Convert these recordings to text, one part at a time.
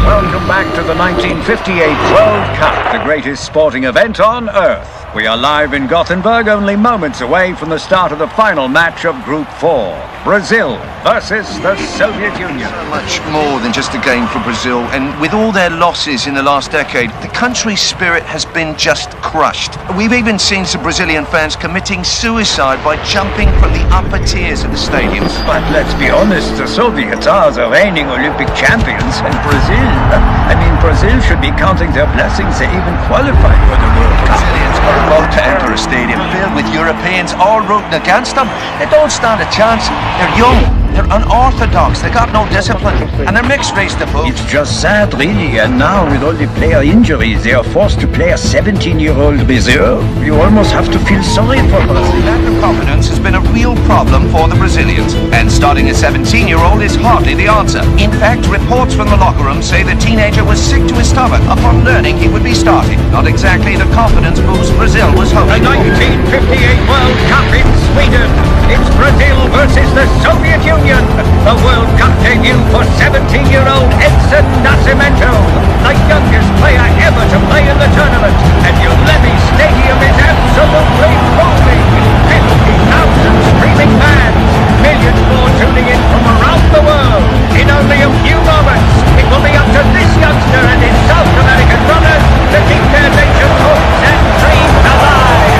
Welcome back to the 1958 World Cup, the greatest sporting event on Earth. We are live in Gothenburg, only moments away from the start of the final match of Group 4. Brazil versus the Soviet Union. So much more than just a game for Brazil, and with all their losses in the last decade, the country's spirit has been just crushed. We've even seen some Brazilian fans committing suicide by jumping from the upper tiers of the stadiums. But let's be honest, the Soviets are the reigning Olympic champions, and Brazil should be counting their blessings they even qualified for the World Cup. Brazilians are about to enter a stadium filled with Europeans all rooting against them. They don't stand a chance. They're young, they're unorthodox, they got no discipline, and they're mixed race to boot. It's just sad, really, and now with all the player injuries, they are forced to play a 17-year-old reserve. You almost have to feel sorry for Brazil. Lack of confidence has been a real problem for the Brazilians, and starting a 17-year-old is hardly the answer. In fact, reports from the locker room say the teenager was sick to his stomach upon learning he would be starting. Not exactly the confidence boost Brazil was hoping for. The 1958 World Cup in Sweden. It's Brazil versus the Soviet Union. The World Cup debut for 17-year-old Edson Nascimento, the youngest player ever to play in the tournament. And Ulemi Stadium is absolutely roaring. 50,000 screaming fans. Millions more tuning in from around the world. In only a few moments, it will be up to this youngster and his South American brothers to keep their nation's hopes and dreams alive.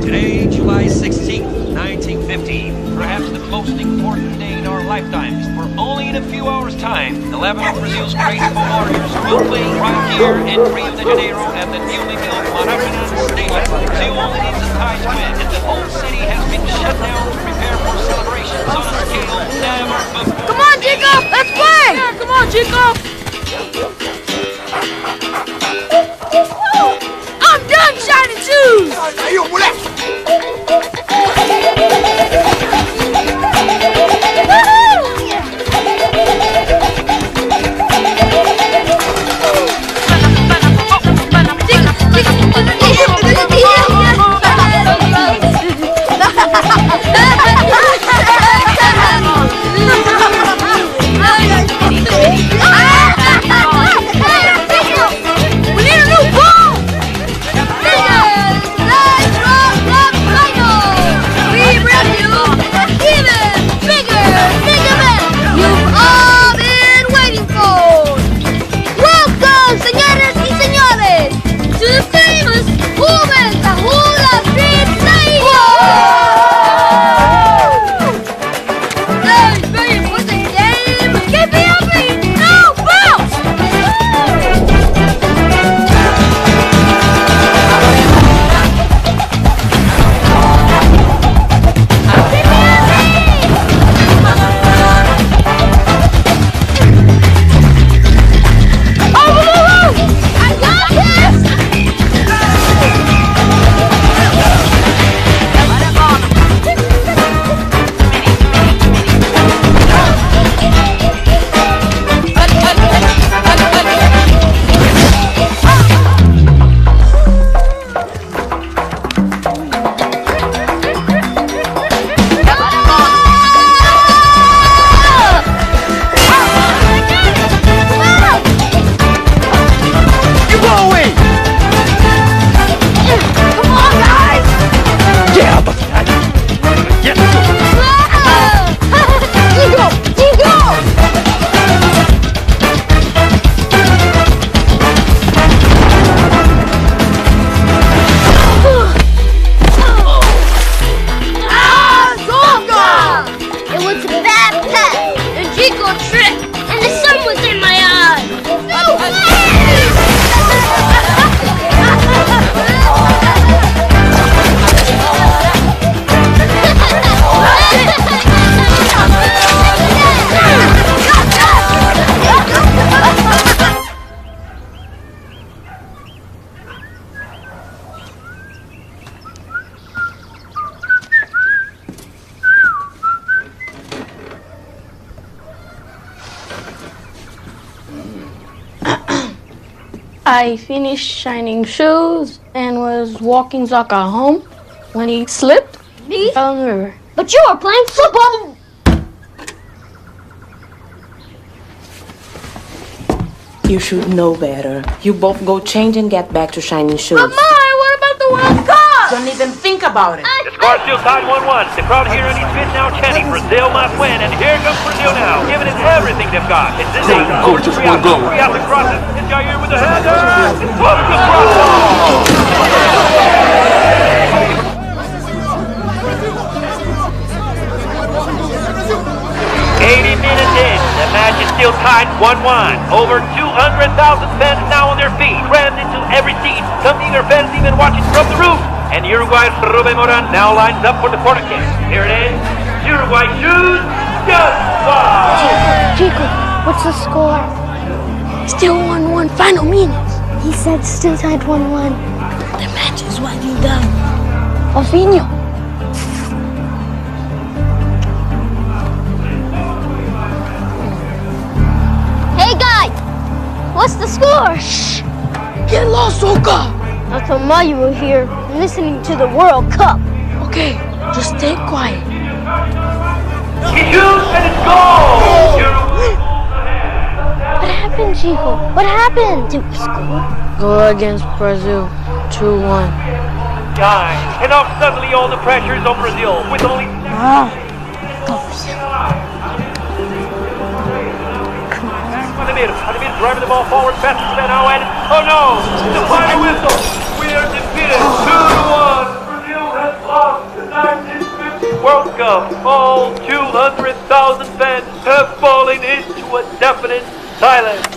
Today, July 16th, 1950, perhaps the most important day in our lifetimes. For only in a few hours' time, 11 of Brazil's greatest warriors will play right here in Rio de Janeiro at the newly built Maracanã Stadium. Brazil only needs a tie to win, and the whole city has been shut down to prepare for celebrations on a scale never before. Come on, Chico! Let's play! Yeah, come on, Chico! I'm done shining shoes! I finished shining shoes and was walking Zaka home when he slipped. He fell in the river. But you are playing football. You should know better. You both go change and get back to shining shoes. But Mom, what about the World Cup? Don't even think about it. The score still tied 1-1. The crowd here in East Fit now chanting, Brazil must win. And here comes Brazil now, giving it everything they've got. It's this thing. Over to Friata. Friata crosses. It's Jair with the header. What a good cross. 80 minutes in, the match is still tied 1-1. Over 200,000 fans now on their feet, crammed into every seat. Some eager fans even watching from the roof. And Uruguay's Ruben Moran now lines up for the corner kick. Here it is. Uruguay shoots. Just wow. Chico, what's the score? Still 1-1, final minutes. He said still tied 1-1. The match is winding down. Alfinho. Hey guys, what's the score? Shh! Get lost, Oka! I thought Ma you were here listening to the World Cup. Okay, just stay quiet. He shoots and it's goal! What happened, Chico? What happened? Did we score? Go against Brazil, 2-1. Guys, and now suddenly all the pressure is on Brazil with only... Ademir driving the ball forward faster than now, and oh no! The final whistle! We are defeated 2-1! Brazil has lost the 1950 World Cup! All 200,000 fans have fallen into a deafening silence!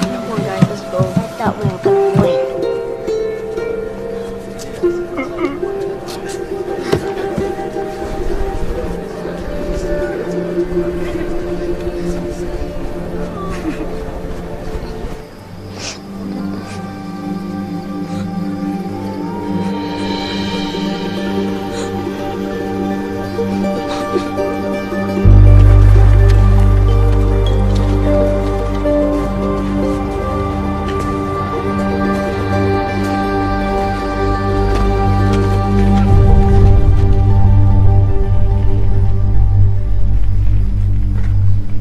Come on, guys, let's go. I thought we were gonna win.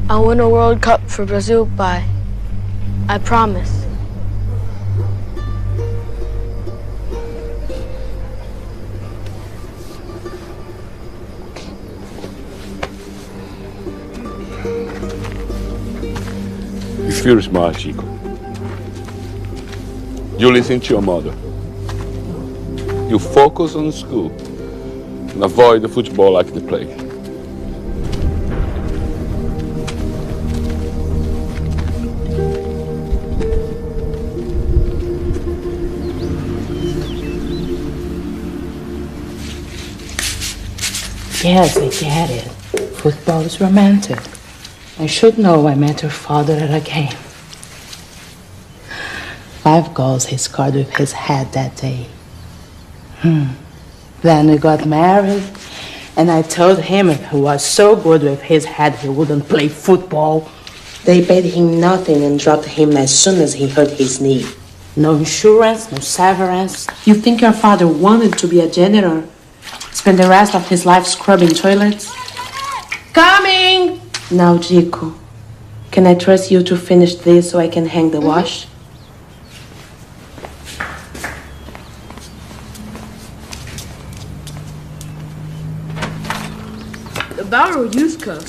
I'll win a World Cup for Brazil by, I promise. You feel smart, Chico. You listen to your mother. You focus on school and avoid the football like the plague. Yes, I get it. Football is romantic. I should know I met your father at a game. 5 goals he scored with his head that day. Then we got married, and I told him if he was so good with his head he wouldn't play football. They paid him nothing and dropped him as soon as he hurt his knee. No insurance, no severance. You think your father wanted to be a janitor? Spend the rest of his life scrubbing toilets? Coming! Now, Chico, can I trust you to finish this so I can hang the wash? The Barrel Youth Cup?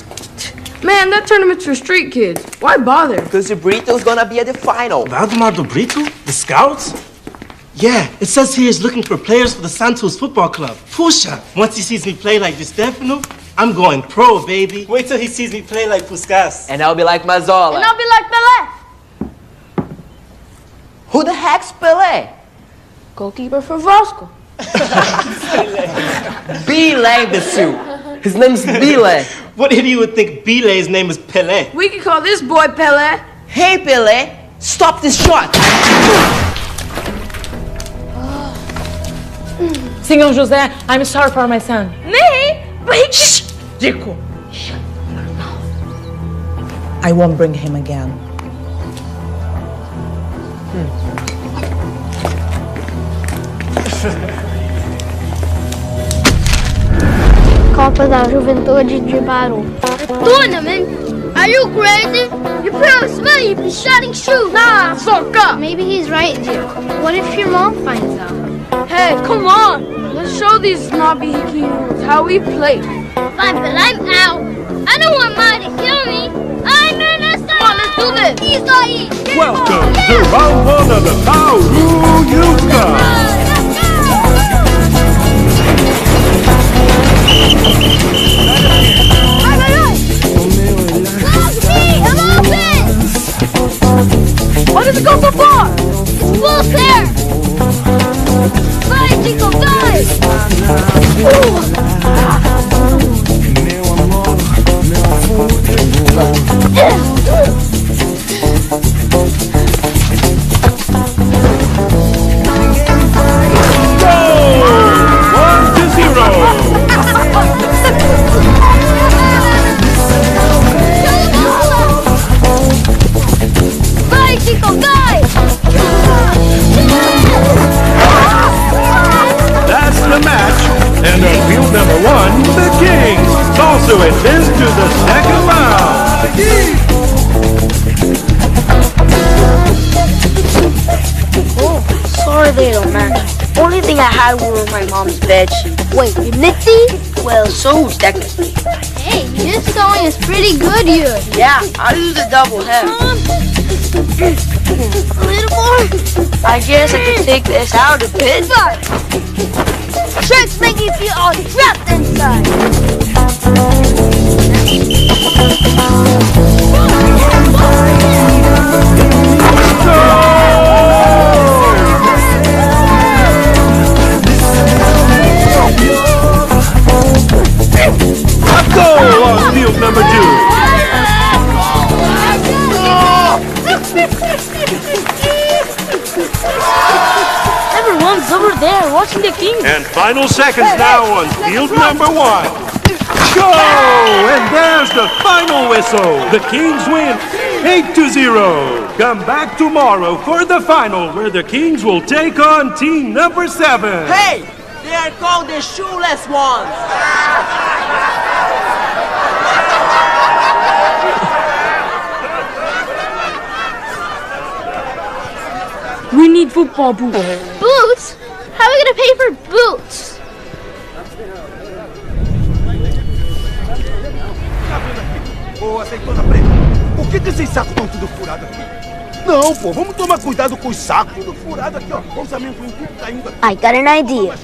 Man, that tournament's for street kids. Why bother? Because the Brito's gonna be at the final. Valdemar do Brito? The Scouts? Yeah, it says he is looking for players for the Santos Football Club. Puxa, once he sees me play like Di Stefano, I'm going pro, baby. Wait till he sees me play like Puskas. And I'll be like Mazzola. And I'll be like Pelé. Who the heck's Pelé? Goalkeeper for Vasco. Pelé, imbecile. His name's Pelé. What idiot would think Bile's name is Pelé? We can call this boy Pelé. Hey, Pelé, stop this shot. Senhor José, I'm sorry for my son. Me? But he just... Chico. I won't bring him again. But a juventude de parou. Tournament? Are you crazy? You promised me you'd be shining shoes. Nah, fuck up. Maybe he's right, dear. What if your mom finds out? Hey, come on. Let's show these snobby heroes how we play. Fine, but I'm out. I don't want mine to kill me. I'm in a Come on, let's do this. Welcome to round one of the How Do You Cup. Why does it go so far? It's full clear! Vai, Chico, vai! Go! 1-0. Vai, Chico, vai! That's the match. And on field number 1, the Kings also advance to the second round. Oh, sorry, little man. Only thing I had were my mom's bed sheets. Wait, you knit these? Well, so technically. Hey, your sewing is pretty good, you. Yeah, I'll use a double head. A little more. I guess I could take this out a bit. Shirts make you feel all trapped inside. A goal on field number 2. Everyone's over there watching the Kings. And final seconds now on field number 1. Go! And there's the final whistle. The Kings win 8-0. Come back tomorrow for the final, where the Kings will take on team number 7. Hey! They are called the shoeless ones. We need football boots. Boots? How are we gonna pay for boots? Ô, azeitona preta, por que esses sacos estão tudo furados aqui? Não, pô, vamos tomar cuidado com os sacos. Tudo furado aqui, ó. O orçamento em tudo caindo aqui. I got an idea.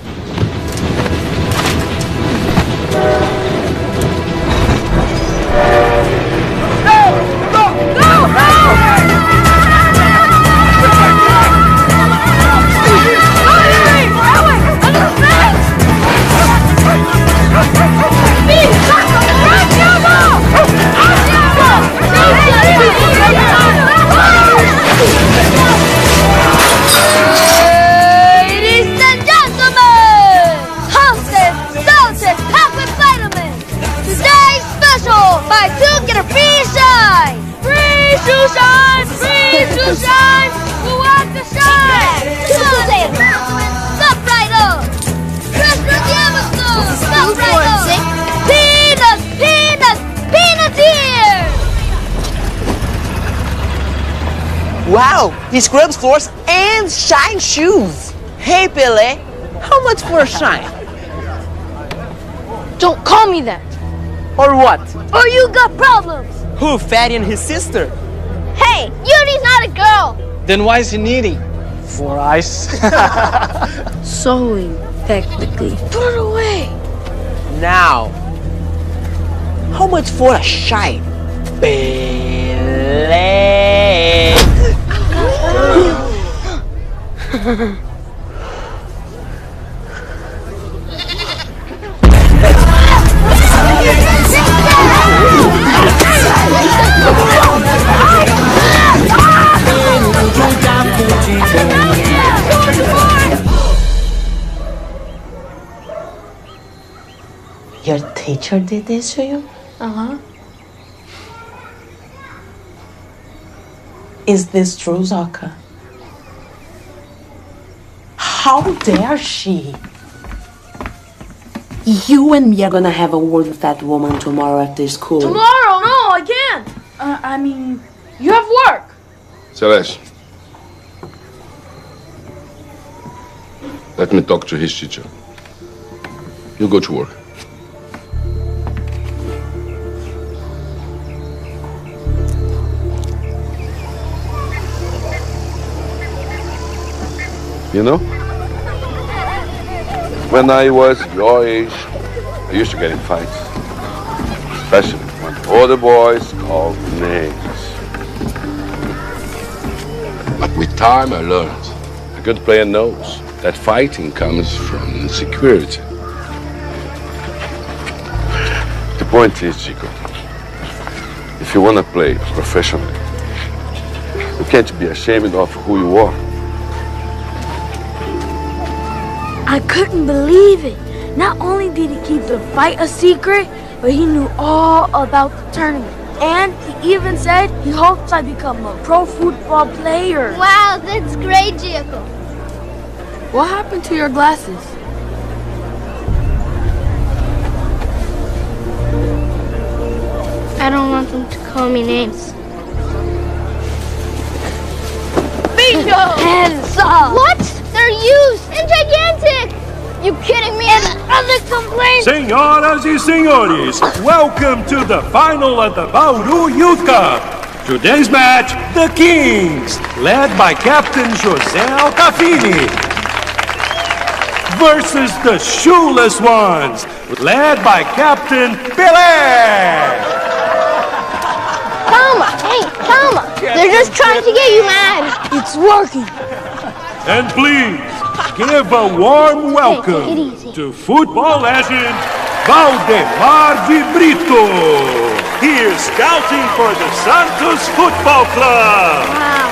Ladies and gentlemen, Humses, Salted, packed with vitamins. Today's special, buy 2 get a free shine. Free shoe shine, free shoe shine. Who wants to shine? Stop right up. Christmas Yamaha, stop right up. Peanuts, peanuts, peanuts here. Wow, he scrubs floors and shine shoes. Hey, Pelé, how much for a shine? Don't call me that. Or what? Or you got problems. Who, Fatty and his sister? Hey, Uni's not a girl. Then why is he needy? For ice. Sewing, technically. Put it away. Now, how much for a shine? Pelé. Your teacher did this to you? Uh-huh. Is this true, Zaka? How dare she? You and me are gonna have a word with that woman tomorrow after school. Tomorrow? No, I can't. I mean, you have work. Celeste. Let me talk to his teacher. You go to work. You know, when I was your age, I used to get in fights, especially when other boys called names. But with time, I learned a good player knows that fighting comes from insecurity. The point is, Chico, if you want to play professionally, you can't be ashamed of who you are. I couldn't believe it. Not only did he keep the fight a secret, but he knew all about the tournament. And he even said he hopes I become a pro football player. Wow, that's great, Jacob. What happened to your glasses? I don't want them to call me names. Bingo! Hands up! What? They're used and gigantic! You kidding me? And other complaints? Señoras y señores, welcome to the final of the Bauru Youth Cup. Today's match, the Kings, led by Captain José Altafini, versus the Shoeless Ones, led by Captain Pelé. Calma! Hey, calma! They're just trying to get you mad! It's working! And please, give a warm welcome to football legend Valdemar de Brito. Here scouting for the Santos Football Club. Wow.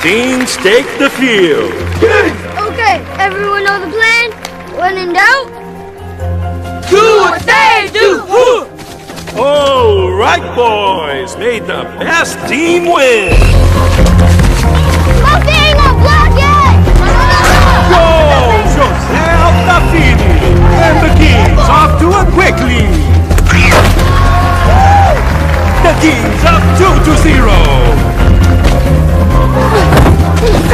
Teams take the field. Okay, everyone know the plan? When in doubt, Do what they do! All right, boys, may the best team win. Look, they ain't gonna block it! Go, José Altafini, and the Kings off to a quick lead. The Kings up 2-0.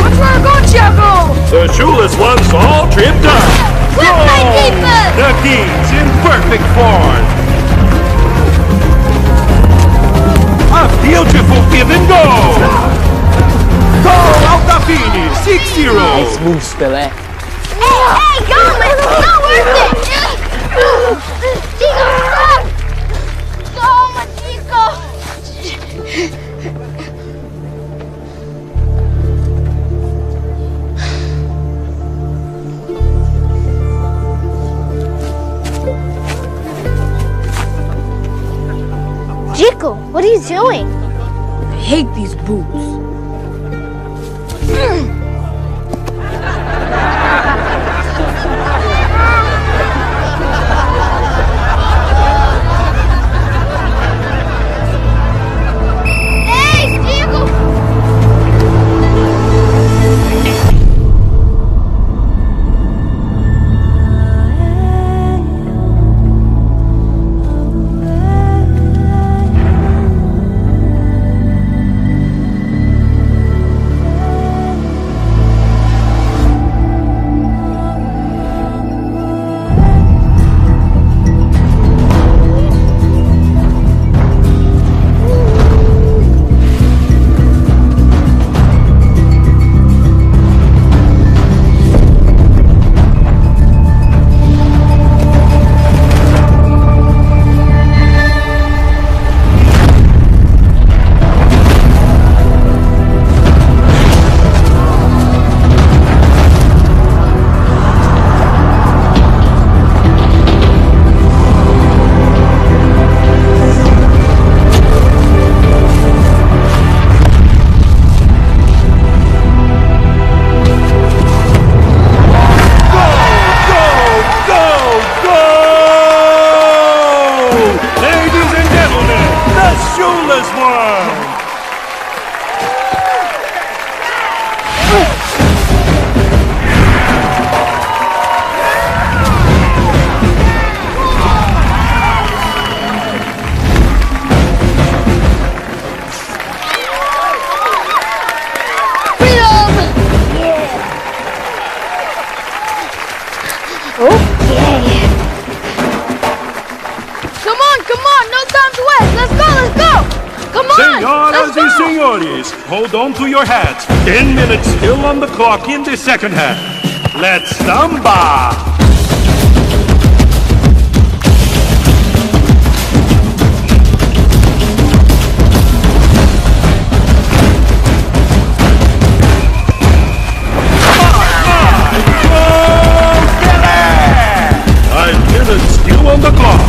Watch where I go, Chaco! The Shoeless Ones all tripped up. With my defense! The Kings in perfect form. A beautiful give and go. Go, Altafini, 6-0. Nice moves, Pelé. Hey, go, man! It's not worth it! Chico, stop! Toma, Chico! Chico, what are you doing? I hate these boots. Hey, Chico! Senhoras e senhores, hold on to your hats. 10 minutes still on the clock in the second half. Let's samba! Still on the clock.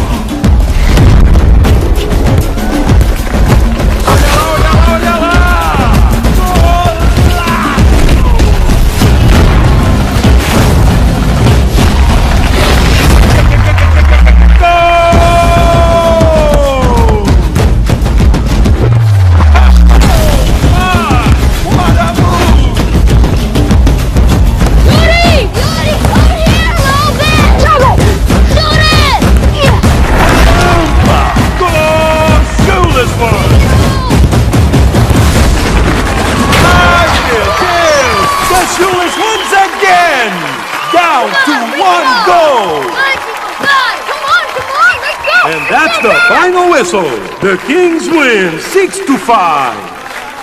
That's the final whistle. The Kings win 6-5.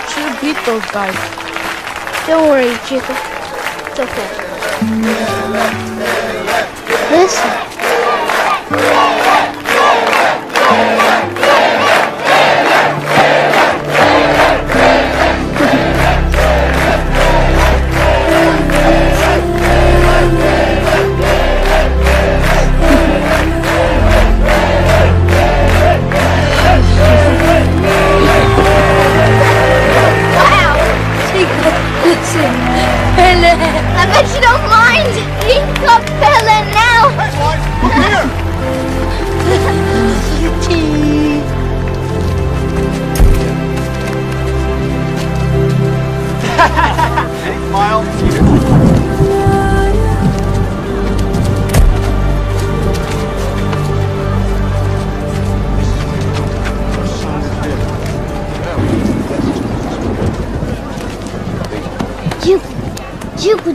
Should have beat those guys. Don't worry, Chico. It's okay. Listen. I bet you don't mind being called Pelé now. Look here. Hey, Smile.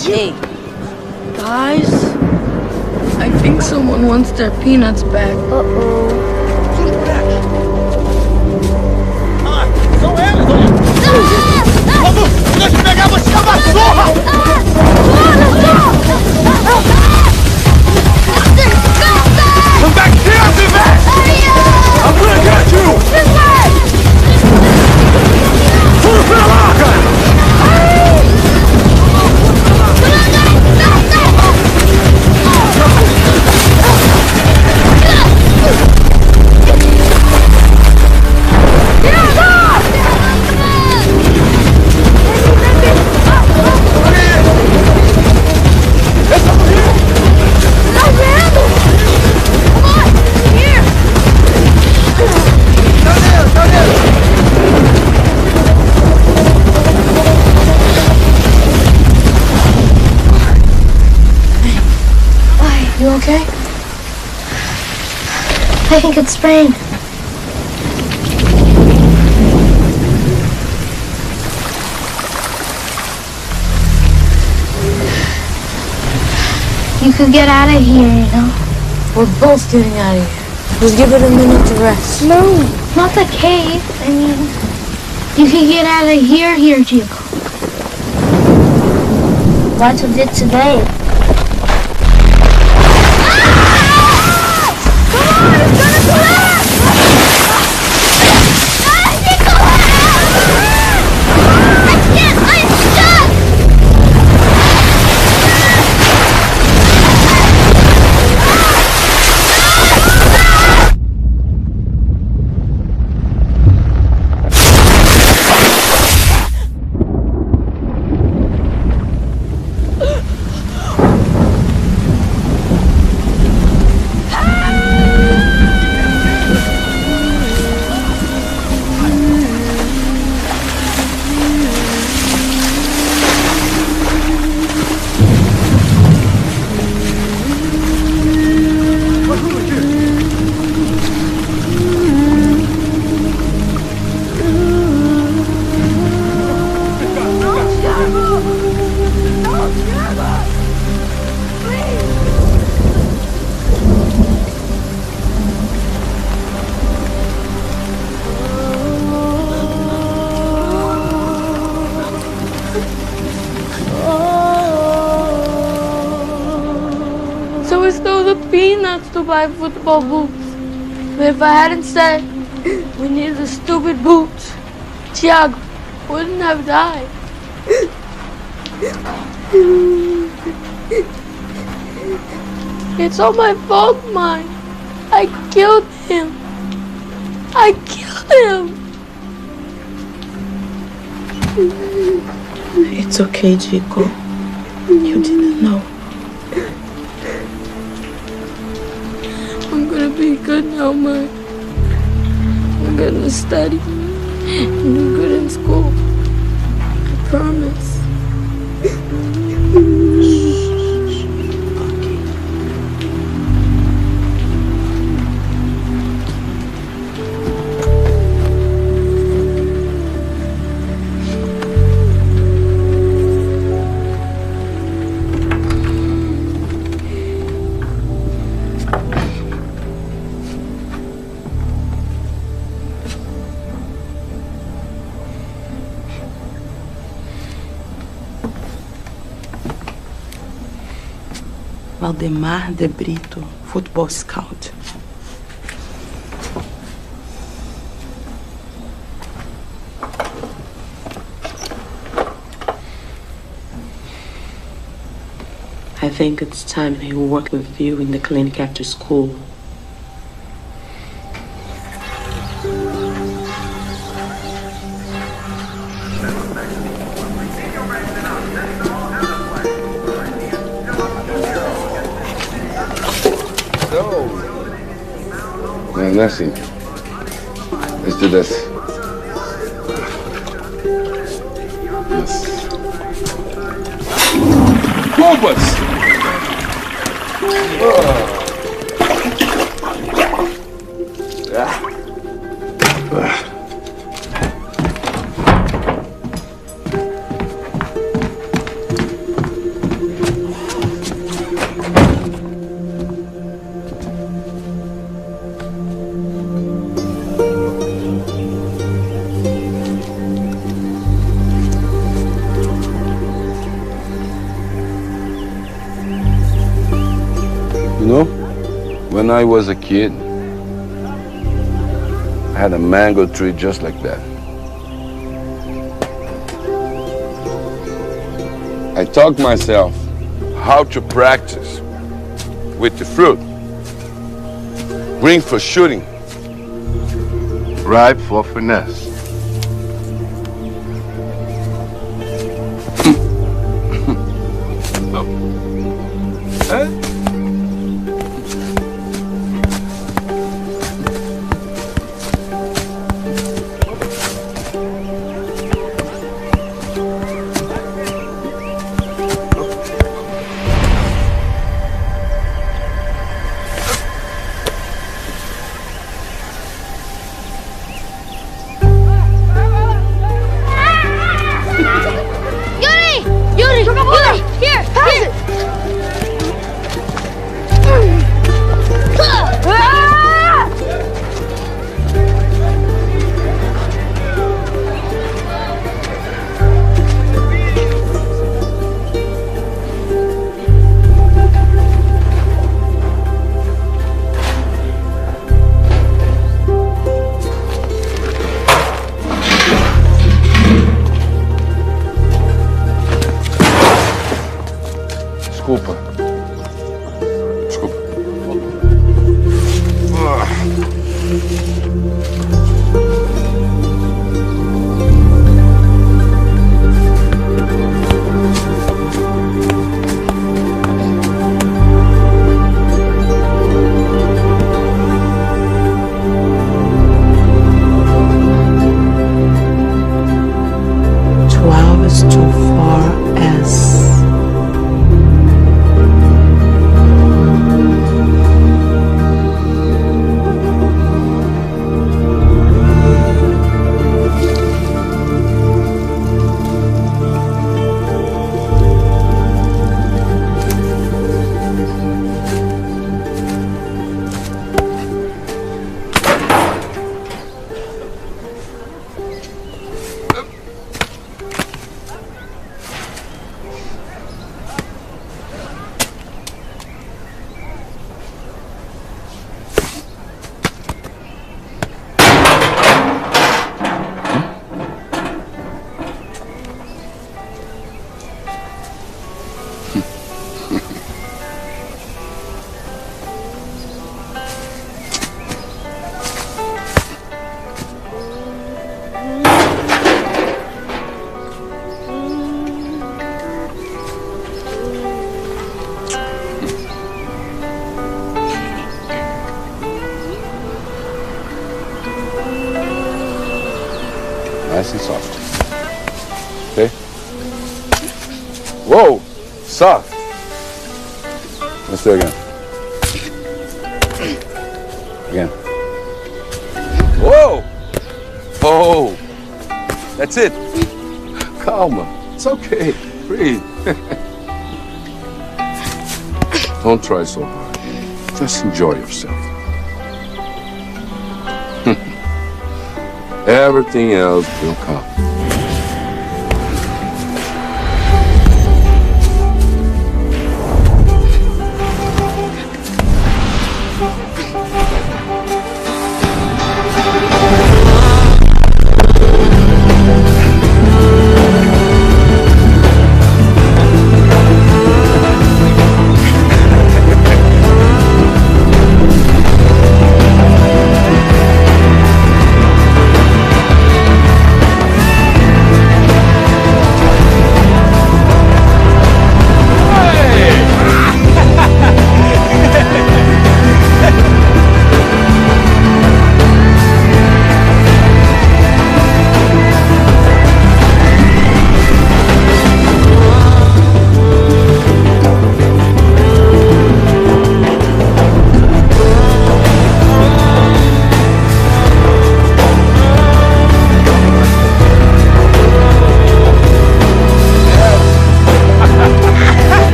Hey, guys, I think someone wants their peanuts back. Deixa eu pegar você na vassoura! Come back here, Sylvester! I'm gonna get you! Tudo pela marca! You okay? I think it's sprained. You could get out of here, you know. We're both getting out of here. Just give it a minute to rest. No, not the cave. I mean, you could get out of here, Chico. What we did today. to buy football boots. But if I hadn't said we needed the stupid boots, Thiago wouldn't have died. It's all my fault, mine. I killed him. I killed him. It's okay, Chico. You didn't know. I'm gonna be good now, mine. I'm gonna study and do good in school. I promise. Valdemar de Brito, football scout. I think it's time he worked with you in the clinic after school. Nancy, let's do this. Yes. Cobras! When I was a kid, I had a mango tree just like that. I taught myself how to practice with the fruit. Green for shooting, ripe for finesse. Whoa, soft. Let's do it again. Again. Whoa! Oh, that's it. Calma. It's okay. Breathe. Don't try so hard. Just enjoy yourself. Everything else will come.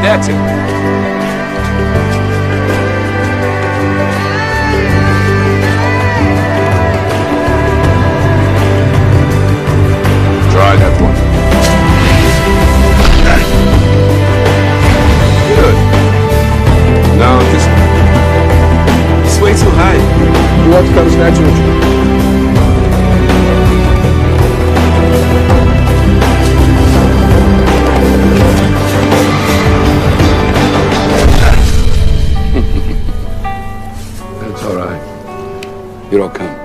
That's it. Try that one. Good. Now this one. It's way too high. You want to comes natural to you. That's all right. It'll come.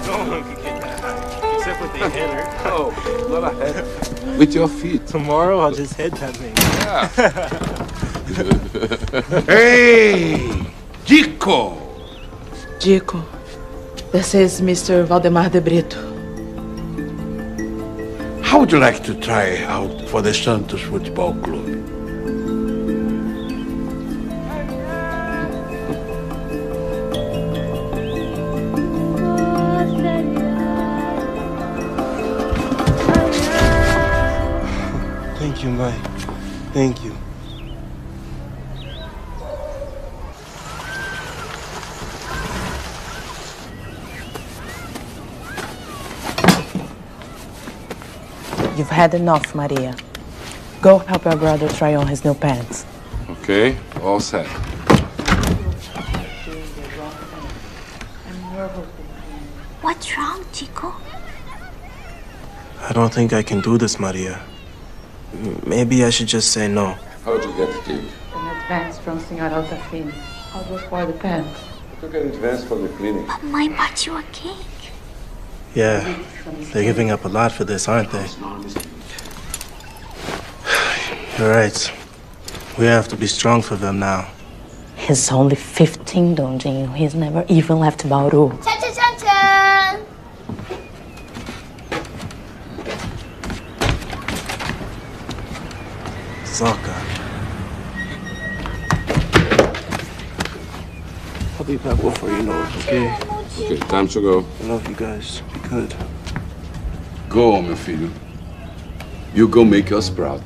No one can get that high, except with the header. Oh, not a head. With your feet. Tomorrow I'll just head that thing. Yeah. Hey, Chico. Chico, this is Mr. Valdemar de Brito. How would you like to try out for the Santos Football Club? Thank you, Mike. Thank you. You've had enough, Maria. Go help your brother try on his new pants. Okay, all set. What's wrong, Chico? I don't think I can do this, Maria. Maybe I should just say no. How'd you get the cake? An advance from Senhora Altafine. I'll go for the pants. You took an advance from the clinic. But mine bought you a cake. Yeah, they're giving up a lot for this, aren't they? You're right. We have to be strong for them now. He's only 15, Dondinho. He's never even left Bauru. Cha-cha-cha-cha! Zaka. I'll be back before you know it, okay? Okay, time to go. I love you guys. Be good. Go, meu filho. You go make us proud.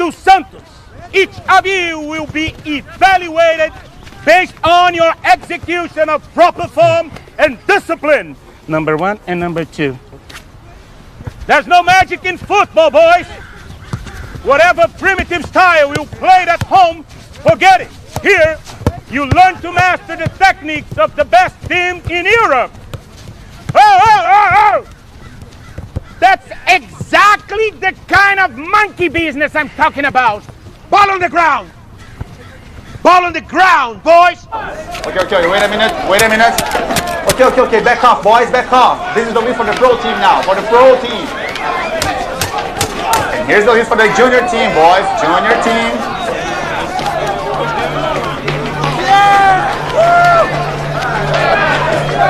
to Santos. Each of you will be evaluated based on your execution of proper form and discipline. Number 1 and number 2. There's no magic in football, boys. Whatever primitive style you played at home, forget it. Here, you learn to master the techniques of the best team in Europe. Oh! That's exactly the kind of monkey business I'm talking about. Ball on the ground. Ball on the ground, boys. Okay, wait a minute. Okay, back off, boys, back off. This is the win for the pro team now, for the pro team. And here's the list for the junior team, boys, junior team.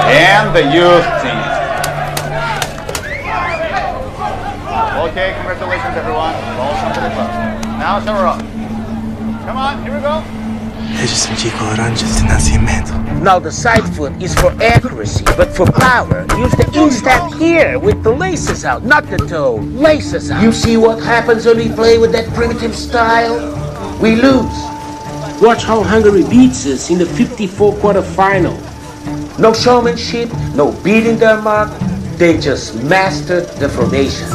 And the youth team. Okay, congratulations everyone. Welcome to the club. Now shower up. Come on, here we go. Now the side foot is for accuracy, but for power, use the instep here with the laces out, not the toe. Laces out. You see what happens when we play with that primitive style? We lose. Watch how Hungary beats us in the 54 quarterfinal. No showmanship, no beating their mark. They just mastered the formations.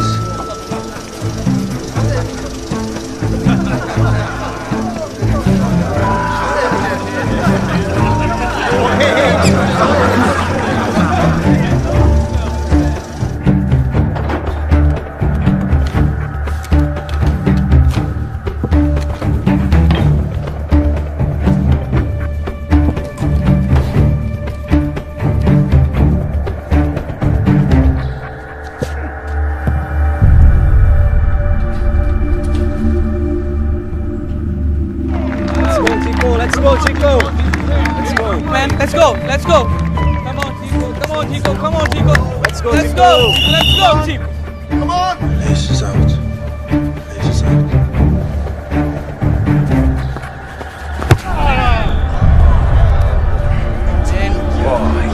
Let's go. Come on, Tico. Let's go, Tico. Come on. Laces out. Boy,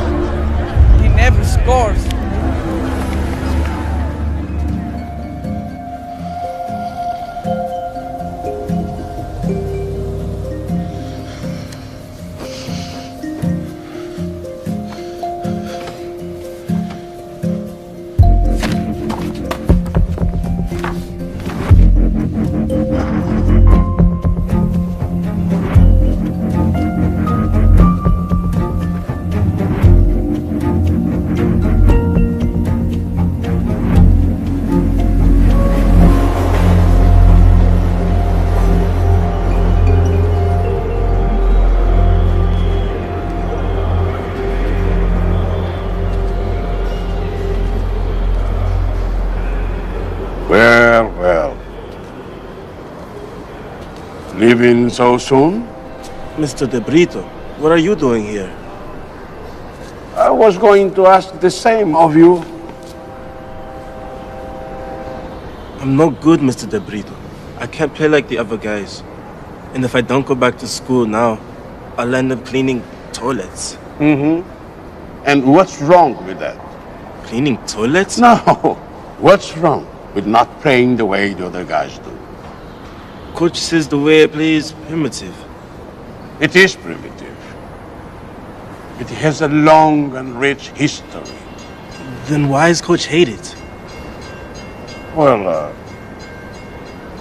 he never scores. Well. Leaving so soon? Mr. De Brito, what are you doing here? I was going to ask the same of you. I'm no good, Mr. De Brito. I can't play like the other guys. And if I don't go back to school now, I'll end up cleaning toilets. Mm-hmm. And what's wrong with that? Cleaning toilets? No. What's wrong with not playing the way the other guys do? Coach says the way I play is primitive. It is primitive. It has a long and rich history. Then why is Coach hate it? Well,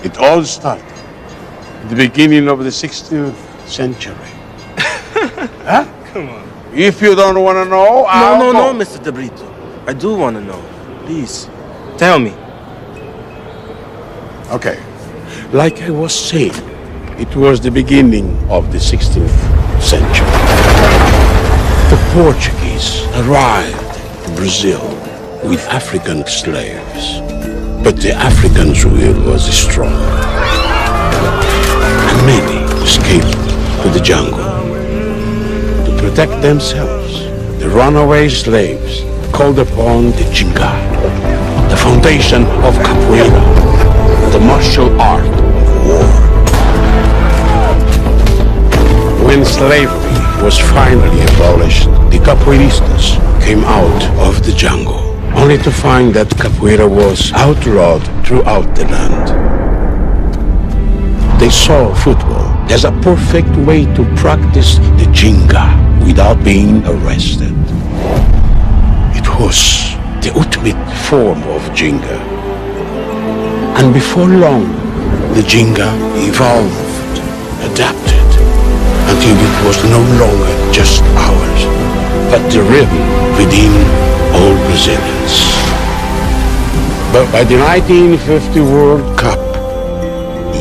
it all started at the beginning of the 16th century. Huh? Come on. If you don't want to know, I'll No, Mr. De Brito. I do want to know. Please, tell me. Okay. Like I was saying, it was the beginning of the 16th century. The Portuguese arrived in Brazil with African slaves. But the Africans' will was strong. And many escaped to the jungle. To protect themselves, the runaway slaves called upon the Chinga, the foundation of capoeira, the martial art of war. When slavery was finally abolished, the capoeiristas came out of the jungle, only to find that capoeira was outlawed throughout the land. they saw football as a perfect way to practice the Jenga without being arrested. It was the ultimate form of Jenga. And before long, the Jenga evolved, adapted, until it was no longer just ours, but the rhythm within all Brazilians. But by the 1950 World Cup,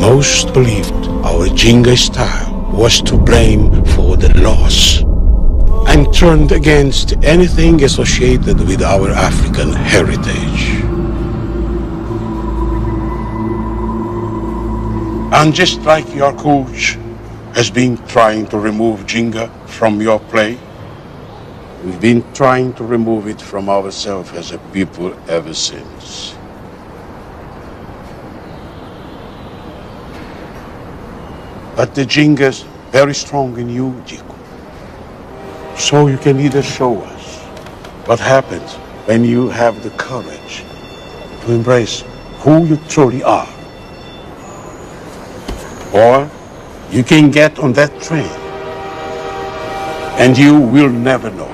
most believed our Jenga style was to blame for the loss and turned against anything associated with our African heritage. And just like your coach has been trying to remove Jenga from your play, we've been trying to remove it from ourselves as a people ever since. But the Jenga's very strong in you, Chico. So you can either show us what happens when you have the courage to embrace who you truly are. Or you can get on that train and you will never know.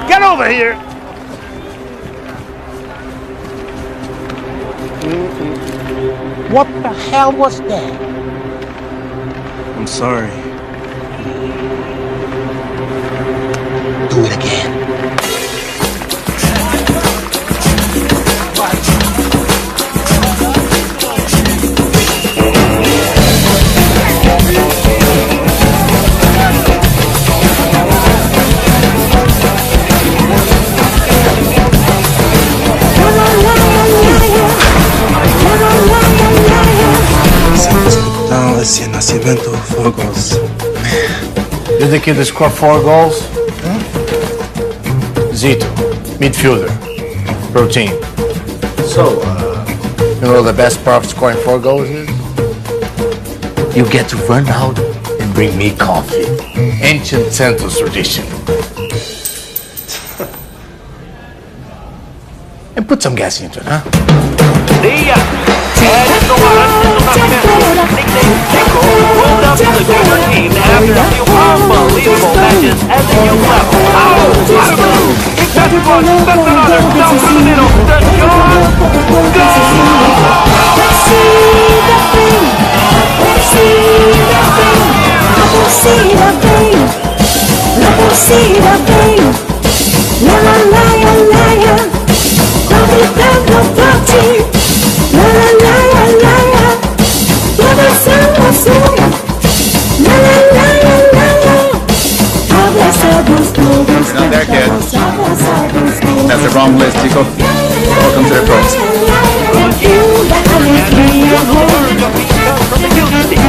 Get over here! What the hell was that? I'm sorry. Do it again. Siempre escuchando ese nacimiento de fuegos. Man, You're the kid that scored 4 goals? Zito, midfielder, protein. So, you know the best part of scoring 4 goals is? You get to run out and bring me coffee. Ancient Santos tradition. And put some gas into it, huh? Nicknamed Chico, moved up to the junior team after a few unbelievable matches at the youth level. Oh, what a move! He touches one, that's another, down to the middle, to John. You're not there, kid. That's the wrong list, Chico. Welcome to the pros.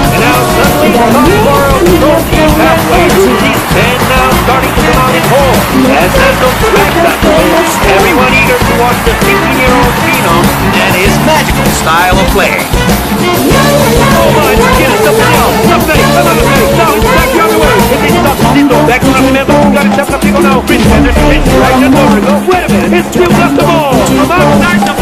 And now suddenly, Tomorrow Trophy halfway through these 10 now starting to come out in whole. As Santos backs up, everyone eager to watch the 15-year-old phenom and his magical style of play. Oh my, this kid is something else. Something, another thing. Now he's back the other way. If he stops Zito, back to Nascimento. Got himself a pickle now. Chris Anderson, it's right just over. Go, wait a minute. It's still got the ball. From outside the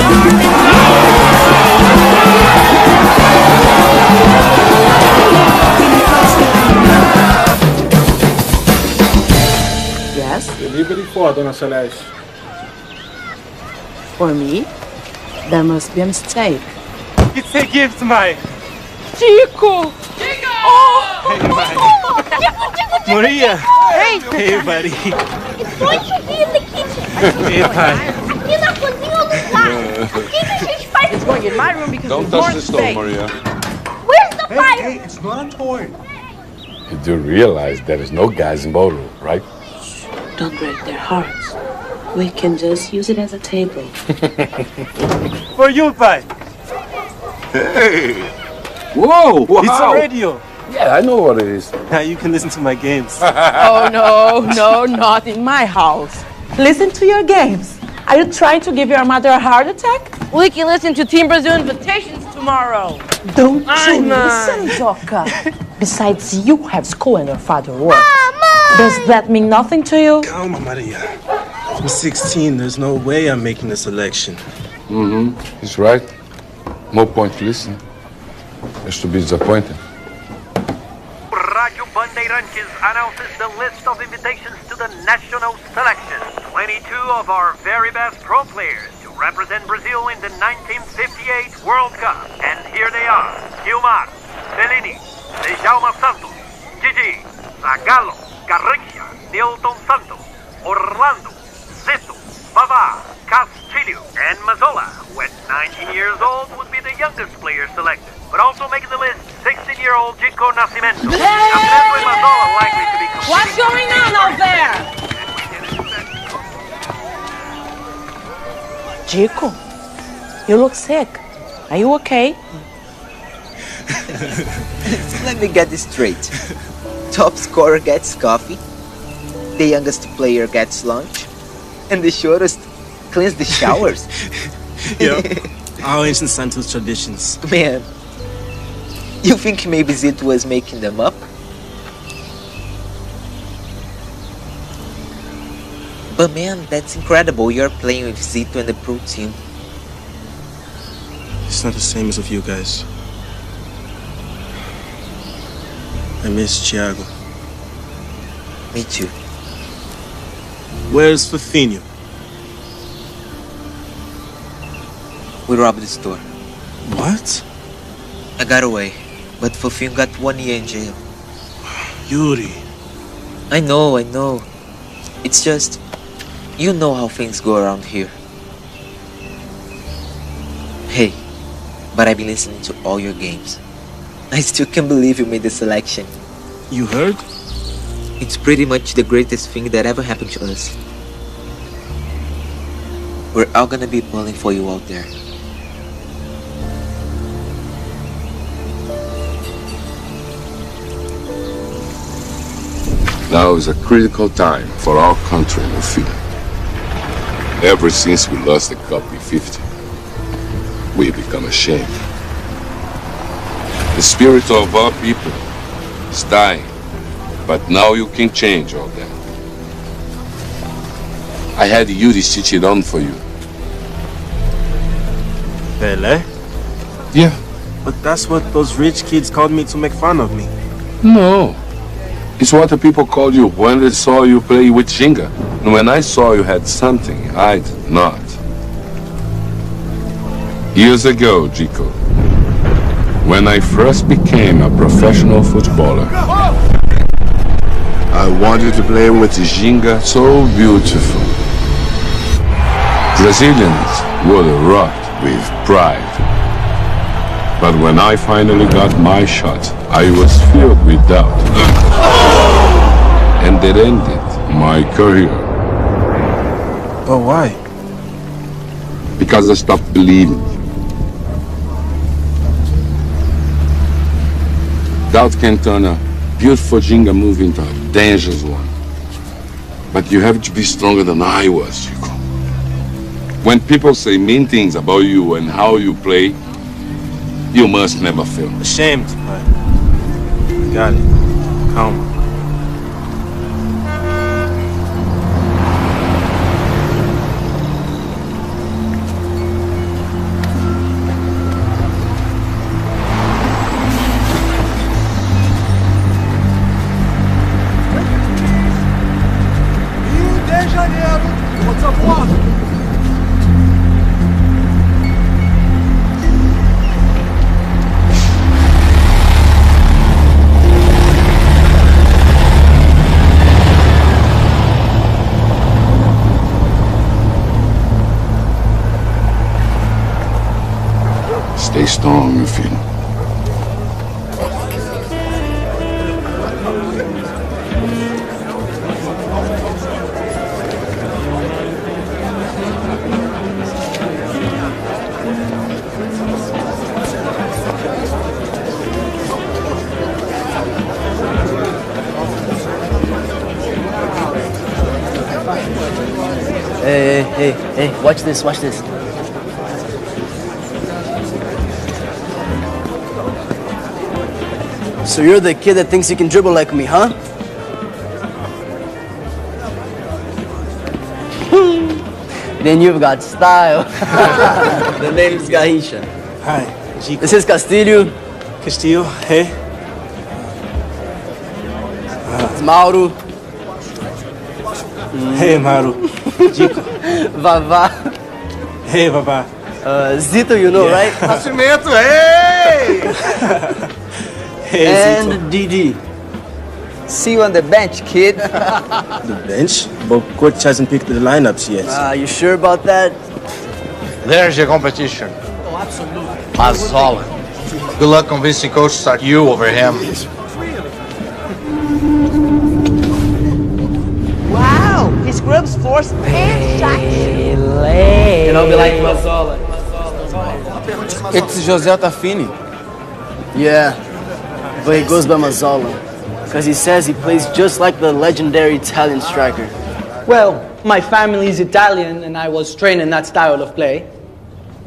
Yes? Delivery for Dona Celeste. For me, there must be a mistake. It's a gift, Mai. Chico! Oh! Hey, Mai. Maria! Hey! Hey, buddy. It's going to be in the kitchen. Hey, Pai. Aqui na cozinha ou no quarto? O que a gente faz? It's going in my room because Don't it's touch more the stove, space. Maria. Where's the fire? Hey, it's not a toy. You do realize there is no gas in bottle, right? Don't break their hearts. We can just use it as a table. For you, Pai. Hey! Whoa! Wow. It's a radio. Yeah, I know what it is. Now you can listen to my games. Oh, no, not in my house. Listen to your games. Are you trying to give your mother a heart attack? We can listen to Team Brazil invitations tomorrow. Don't you listen, Zoka. Besides, you have school and your father works. Does that mean nothing to you? Calma, Maria. I'm 16. There's no way I'm making the selection. Mm-hmm. He's right. No point to listen. Is to be disappointed. Radio Bandeirantes announces the list of invitations to the national selection. 22 of our very best pro players to represent Brazil in the 1958 World Cup. And here they are: Gilmar, Bellini, Djalma Santos, Gigi, Zagallo, Garrincha, Nilton Santos, Orlando, Zito, Vavá, Castilho, and Mazzola, who at 19 years old would be the youngest player selected. But also making the list, 16-year-old Chico Nascimento. Nascimento and Mazzola likely to be competing. What's going on out there? Chico, you look sick. Are you okay? Let me get this straight. Top scorer gets coffee, the youngest player gets lunch, and the shortest cleans the showers. Yep. Our ancient Santos traditions. Man, you think maybe Zito was making them up? But man, that's incredible. You're playing with Zito and the pro team. It's not the same as with you guys. I miss Thiago. Me too. Where's Fafinho? We robbed the store. What? I got away, but Fafinho got 1 year in jail. Yuri. I know. It's just, you know how things go around here. Hey, but I've been listening to all your games. I still can't believe you made the selection. You heard? It's pretty much the greatest thing that ever happened to us. We're all gonna be pulling for you out there. Now is a critical time for our country, my friend. Ever since we lost the cup in 50, we become ashamed. The spirit of our people is dying, but now you can change all that. I had Yuri stitch it on for you. Pelé? Yeah. But that's what those rich kids called me to make fun of me. No. It's what the people called you when they saw you play with Ginga. And when I saw you had something, I did not. Years ago, Chico, when I first became a professional footballer, I wanted to play with Ginga so beautiful. Brazilians were rocked with pride. But when I finally got my shot, I was filled with doubt. And that ended my career. But why? Because I stopped believing. Doubt can turn a beautiful Ginga move into a dangerous one. But you have to be stronger than I was, Chico. When people say mean things about you and how you play, you must never feel ashamed, but got it. Calm. Stay strong, meu filho. Hey, watch this. So you're the kid that thinks you can dribble like me, huh? Then you've got style. The name's Gahisha. Hi, Chico. This is Castillo. Castillo, hey. It's Mauro. Hey, Mauro. Chico. Vava. Hey, Vava. Zito, you know, right? Nascimento, hey! Hey, and Zito. Didi. See you on the bench, kid. The bench? But coach hasn't picked the lineups yet. You sure about that? There's your competition. Oh, absolutely. Mazzola. Good luck convincing coach to start you over him. Wow, he scrubs force pants. Pelé. And I'll be like Mazzola. It's José Tafini. Yeah, but he goes by Mazzola. Because he says he plays just like the legendary Italian striker. Well, my family is Italian and I was trained in that style of play.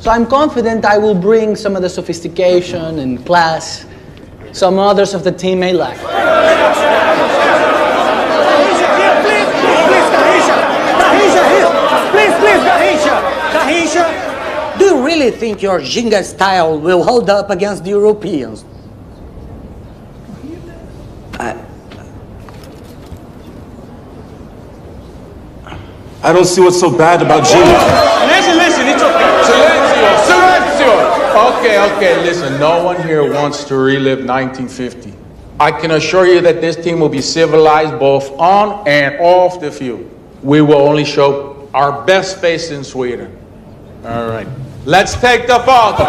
So I'm confident I will bring some of the sophistication and class some others of the team may lack. Gahisha, do you really think your Ginga style will hold up against the Europeans? I don't see what's so bad about Ginga. Listen, it's okay. Silencio. Okay, listen. No one here wants to relive 1950. I can assure you that this team will be civilized both on and off the field. We will only show our best face in Sweden. All right. Let's take the photo.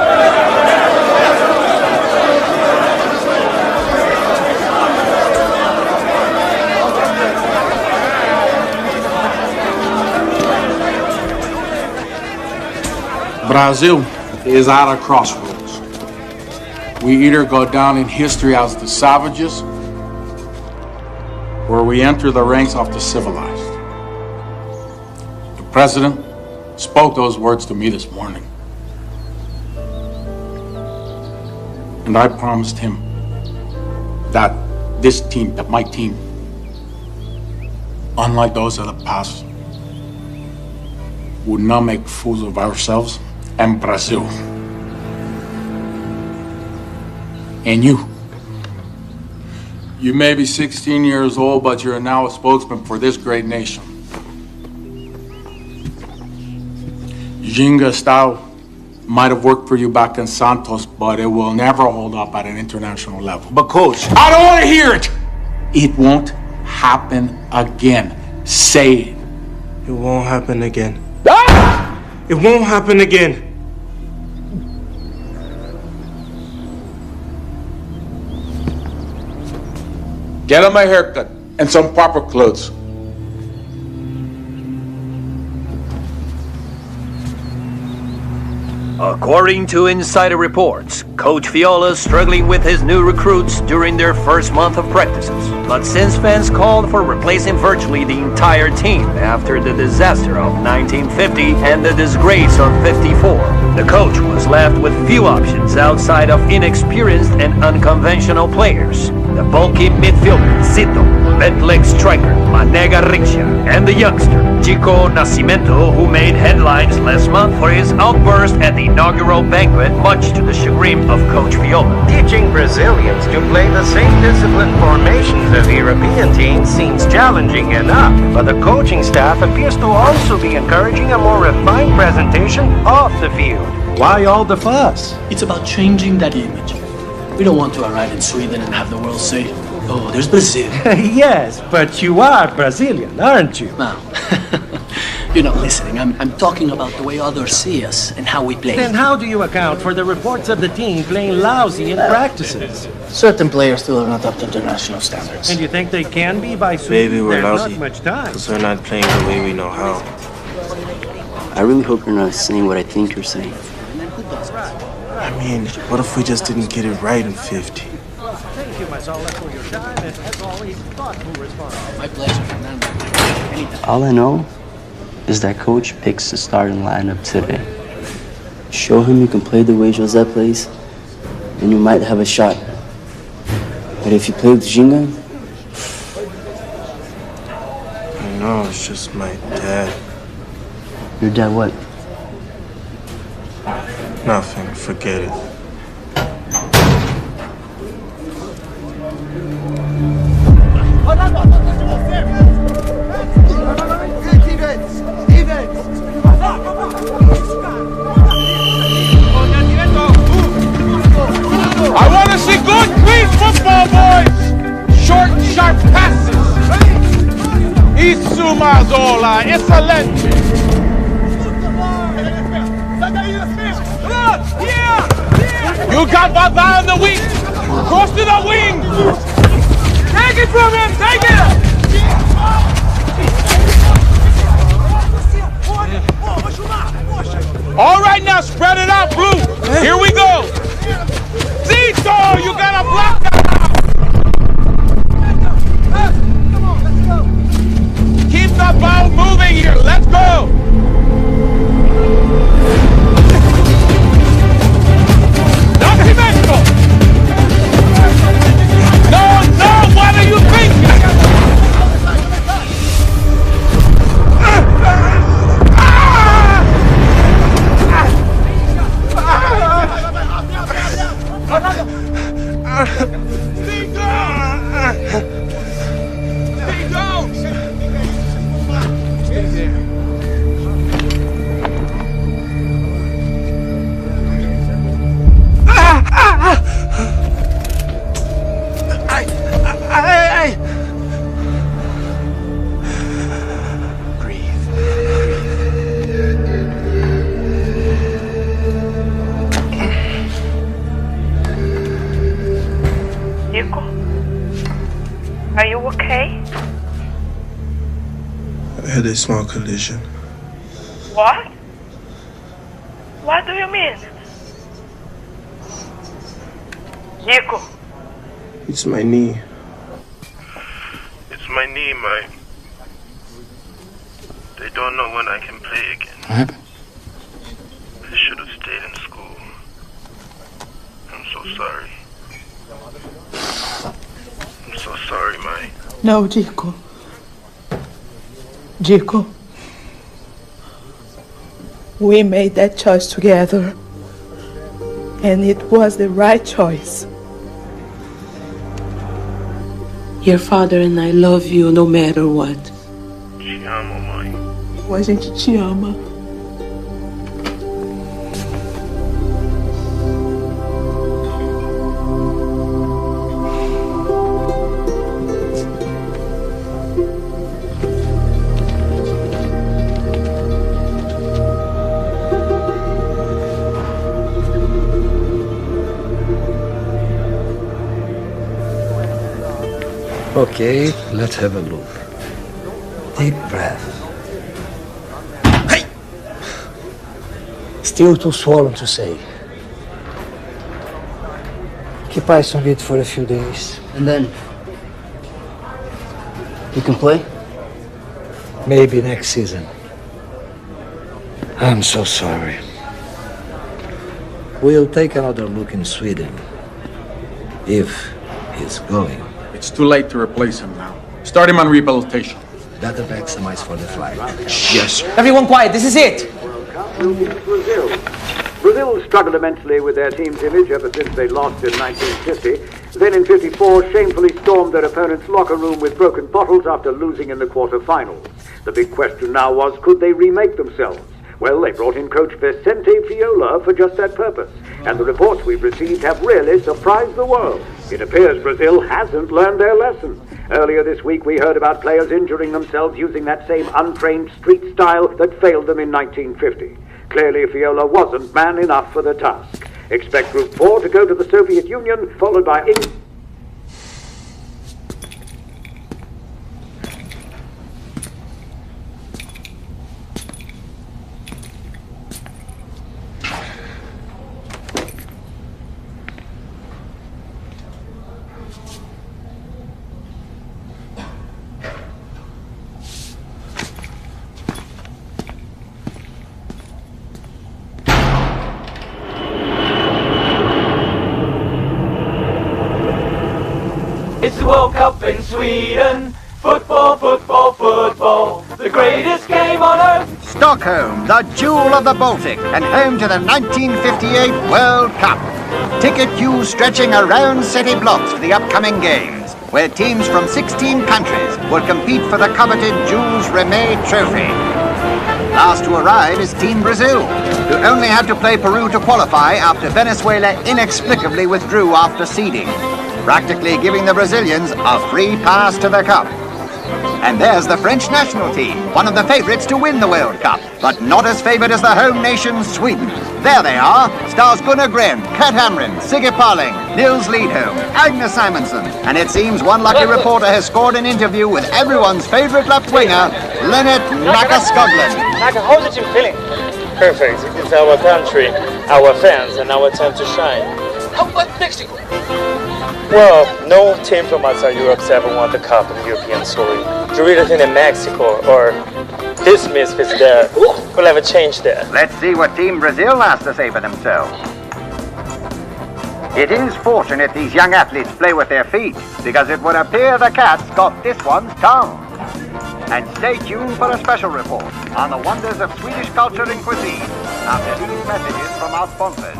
Brazil is at a crossroads. We either go down in history as the savages, where we enter the ranks of the civilized. The president spoke those words to me this morning. And I promised him that this team, that my team, unlike those of the past, would not make fools of ourselves and Brazil. And you may be 16 years old, but you're now a spokesman for this great nation. Ginga style might have worked for you back in Santos, but it will never hold up at an international level. But coach, I don't want to hear it! It won't happen again. Say it. It won't happen again. Ah! It won't happen again. Get him a haircut and some proper clothes. According to insider reports, Coach Viola's struggling with his new recruits during their first month of practices. But since fans called for replacing virtually the entire team after the disaster of 1950 and the disgrace of 54, the coach was left with few options outside of inexperienced and unconventional players. The bulky midfielder Zito, bent-leg striker Manega Riksha, and the youngster Chico Nascimento, who made headlines last month for his outburst at the inaugural banquet, much to the chagrin of Coach Viola. Teaching Brazilians to play the same disciplined formations as European teams seems challenging enough, but the coaching staff appears to also be encouraging a more refined presentation off the field. Why all the fuss? It's about changing that image. We don't want to arrive in Sweden and have the world say, oh, there's Brazil. Yes, but you are Brazilian, aren't you? Now, you're not listening. I'm talking about the way others see us and how we play. Then how do you account for the reports of the team playing lousy in practices? Certain players still are not up to international standards. And you think they can be by Sweden? Maybe we're There's lousy not much time. because we're not playing the way we know how. I really hope you're not saying what I think you're saying. I mean, what if we just didn't get it right in 50? Thank you, Mazzola, for your time, and as always, thoughtful response. My pleasure, Fernando. Anytime. All I know is that coach picks the starting lineup today. Show him you can play the way Jose plays, and you might have a shot. But if you play with Ginga... I know, it's just my dad. Your dad what? Nothing, forget it. I want to see good, clean football, boys! Short, sharp passes! Isso, Mazzola, excelente! You got Baba on the wing! Cross to the wing! Take it from him! Take it! All right, now spread it out, Blue! Here we go! Zito, you gotta block that out! Keep the ball moving here! Let's go! No, what are you thinking? Are you okay? I had a small collision. What? What do you mean? Nico. It's my knee. It's my knee, They don't know when I can play again. What happened? I should have stayed in school. I'm so sorry. I'm so sorry, Mai. No, Chico. Chico. We made that choice together. And it was the right choice. Your father and I love you no matter what. Te amo, mãe. A gente te ama. Okay, let's have a look. Deep breath. Hey! Still too swollen to say. Keep ice on it for a few days. And then you can play? Maybe next season. I'm so sorry. We'll take another look in Sweden. If he's going. It's too late to replace him now. Start him on rehabilitation. Better maximize for the flag. Yes, sir. Everyone quiet, this is it. Brazil struggled immensely with their team's image ever since they lost in 1950. Then in 54, shamefully stormed their opponent's locker room with broken bottles after losing in the quarterfinals. The big question now was, could they remake themselves? Well, they brought in coach Vicente Fiola for just that purpose. And the reports we've received have really surprised the world. It appears Brazil hasn't learned their lesson. Earlier this week, we heard about players injuring themselves using that same untrained street style that failed them in 1950. Clearly, Fiola wasn't man enough for the task. Expect Group 4 to go to the Soviet Union, followed by England. It's the World Cup in Sweden. Football, football, football. The greatest game on earth. Stockholm, the jewel of the Baltic, and home to the 1958 World Cup. Ticket queues stretching around city blocks for the upcoming games, where teams from 16 countries will compete for the coveted Jules Rimet Trophy. Last to arrive is Team Brazil, who only had to play Peru to qualify after Venezuela inexplicably withdrew after seeding, practically giving the Brazilians a free pass to the Cup. And there's the French national team, one of the favourites to win the World Cup, but not as favoured as the home nation, Sweden. There they are, stars Gunnar Gren, Kat Hamrin, Sigge Parling, Nils Lidholm, Agnes Simonsen, and it seems one lucky reporter has scored an interview with everyone's favourite left winger, Lennart Nacka-Skoglund. Nacka, how's the team feeling? Perfect. It's our country, our fans, and our time to shine. How about Mexico? Well, no team from outside Europe's ever won the Cup in European story. Do you really think that Mexico or this misfits there will ever change there? Let's see what Team Brazil has to say for themselves. It is fortunate these young athletes play with their feet, because it would appear the Cats got this one's tongue. And stay tuned for a special report on the wonders of Swedish culture and cuisine after these messages from our sponsors.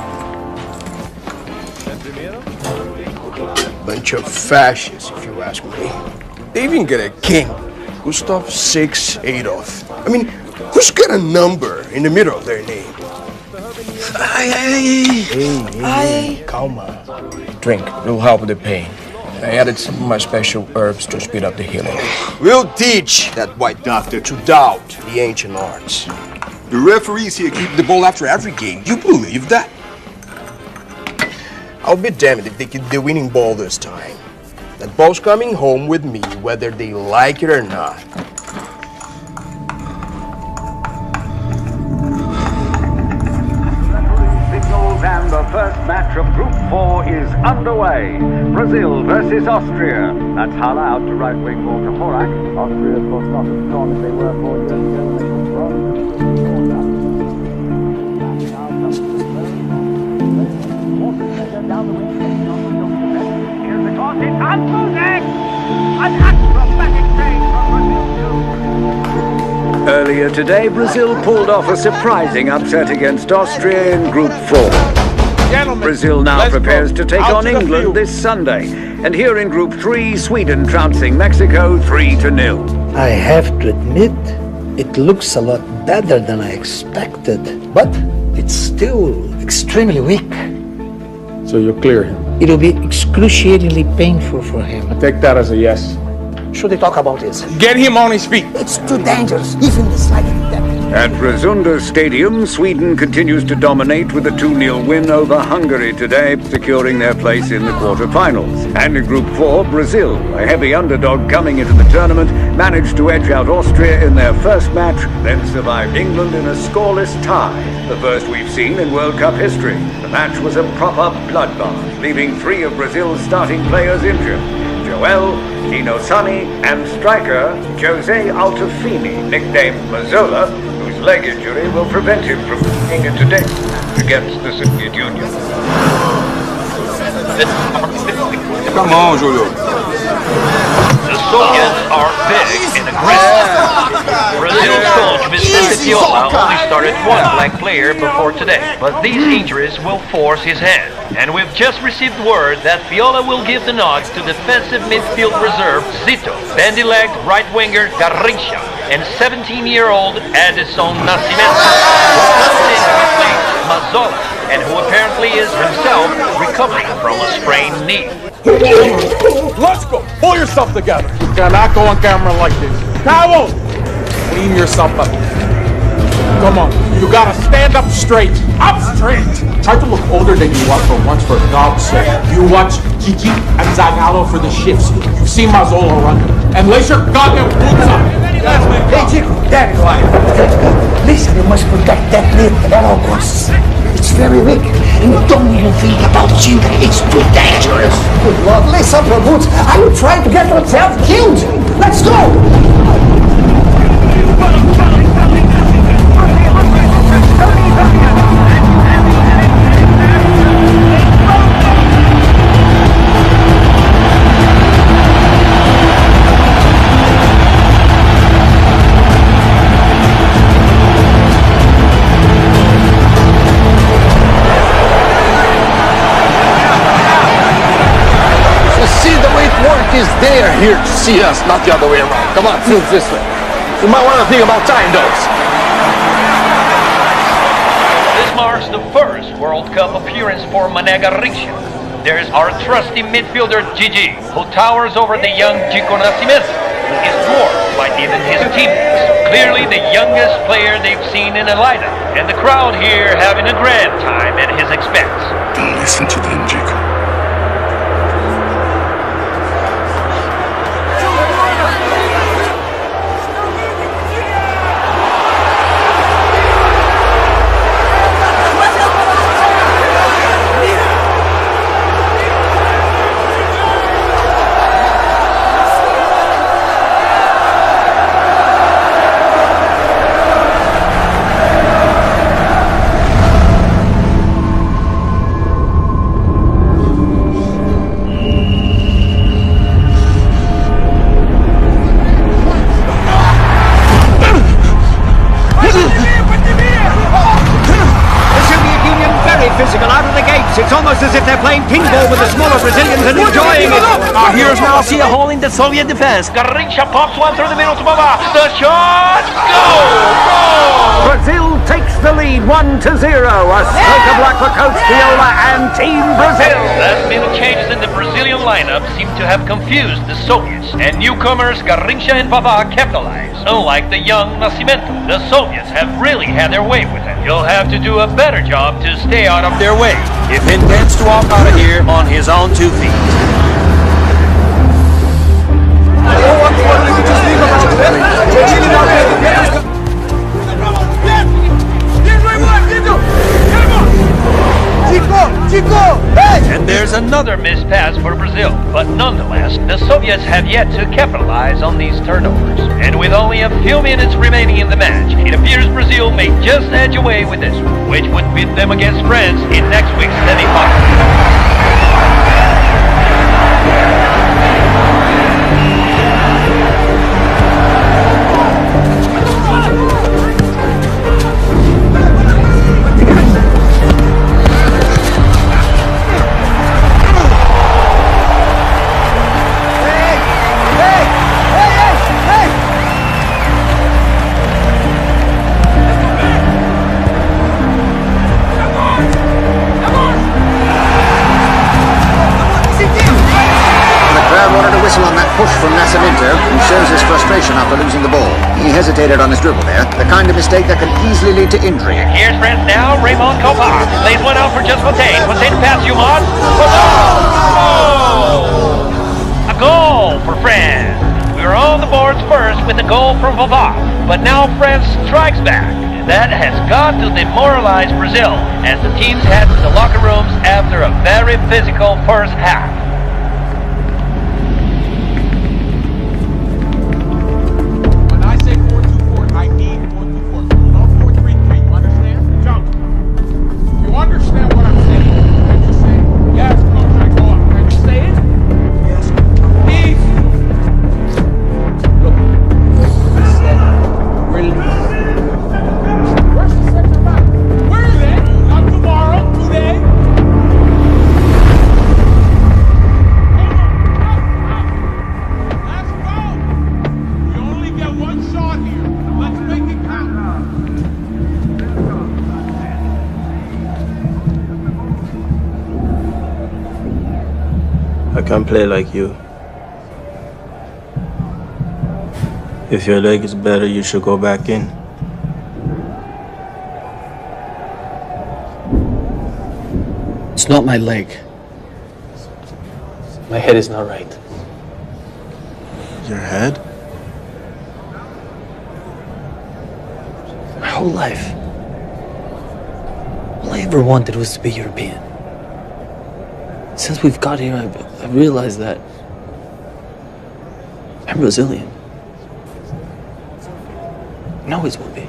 Bunch of fascists, if you ask me. They even get a king, Gustav VI Adolf. I mean, who's got a number in the middle of their name? Hey, calma. Drink, it'll help with the pain. I added some of my special herbs to speed up the healing. We'll teach that white doctor to doubt the ancient arts. The referees here keep the ball after every game. You believe that? I'll be damned if they keep the winning ball this time. That ball's coming home with me, whether they like it or not. Signals and the first match of Group 4 is is underway. Brazil versus Austria. That's Hala out to right wing ball to Horak. Austria, of course, not as strong as they were 4 years ago. Here's the toss. It's on Buzek. An acrobatic save from Brazil 2. Earlier today, Brazil pulled off a surprising upset against Austria in Group 4. Brazil now prepares to take on England this Sunday. And here in Group 3, Sweden trouncing Mexico 3-0. I have to admit, it looks a lot better than I expected, but it's still extremely weak. So you'll clear him? It'll be excruciatingly painful for him. I take that as a yes. Should they talk about this? Get him on his feet. It's too dangerous, even the slightest step. At Råsunda Stadium, Sweden continues to dominate with a 2-0 win over Hungary today, securing their place in the quarter-finals. And in Group 4, Brazil, a heavy underdog coming into the tournament, managed to edge out Austria in their first match, then survived England in a scoreless tie, the first we've seen in World Cup history. The match was a proper bloodbath, leaving 3 of Brazil's starting players injured. Joel, Dino Sani, and striker Jose Altafini, nicknamed Mazzola, whose leg injury will prevent him from playing in today against the Soviet Union. Come on, Julio. The Soviets are big and aggressive. Brazil's coach, Vicente Viola, only started 1 black player before today, but these injuries will force his hand. And we've just received word that Viola will give the nod to defensive midfield reserve Zito, bandy-legged right-winger Garrincha, and 17-year-old Edson Nascimento, who replaced Mazzola, and who apparently is himself recovering from a sprained knee. Let's go! Pull yourself together! You cannot go on camera like this. Cabo! Clean yourself up. Come on, you gotta stand up straight. Up straight! Try to look older than you are for once, for God's sake. You watch Gigi and Zagallo for the shifts. You've seen Mazzola run. And lace your goddamn boots up. Hey, Chico, there you are. Listen, you must protect that lid at all costs. It's very weak, and you don't even think about you. It's too dangerous. Good Lord, lace up your boots. Are you trying to get yourself killed? Let's go! Is they are here to see us, not the other way around. Come on, move this way. You might want to think about tying those. This marks the first World Cup appearance for Mané Garrincha. There's our trusty midfielder Gigi, who towers over the young Chico Nascimento, who is dwarfed by even his teammates. Clearly the youngest player they've seen in a lineup, and the crowd here having a grand time at his expense. Don't listen to them, Chico. It's almost as if they're playing ping-pong with the smaller Brazilians and enjoying it. Our heroes now see a hole in the Soviet defense. Garrincha pops one through the middle to Baba. The shot! Goal! Brazil takes the lead 1-0. A stroke of luck for Coach Viola and Team Brazil. Last-minute changes in the Brazilian lineup seem to have confused the Soviets, and newcomers Garrincha and Baba capitalized. Unlike the young Nascimento, the Soviets have really had their way with it. You'll have to do a better job to stay out of their way if he intends to walk out of here on his own 2 feet. Chico! Hey! And there's another missed pass for Brazil. But nonetheless, the Soviets have yet to capitalize on these turnovers. And with only a few minutes remaining in the match, it appears Brazil may just edge away with this, which would pit them against France in next week's semi-final. Push from Nascimento, who shows his frustration after losing the ball. He hesitated on his dribble there, the kind of mistake that can easily lead to injury. Here's France now, Raymond Coppa. Lays one out for just Fontaine. Fontaine pass Humon. Oh! A goal for France. We were on the boards first with a goal from Vavá, but now France strikes back. That has got to demoralize Brazil as the teams head to the locker rooms after a very physical first half. I can't play like you. If your leg is better, you should go back in. It's not my leg. My head is not right. Your head? My whole life, all I ever wanted was to be European. Since we've got here, I've realized that I'm Brazilian. And always will be.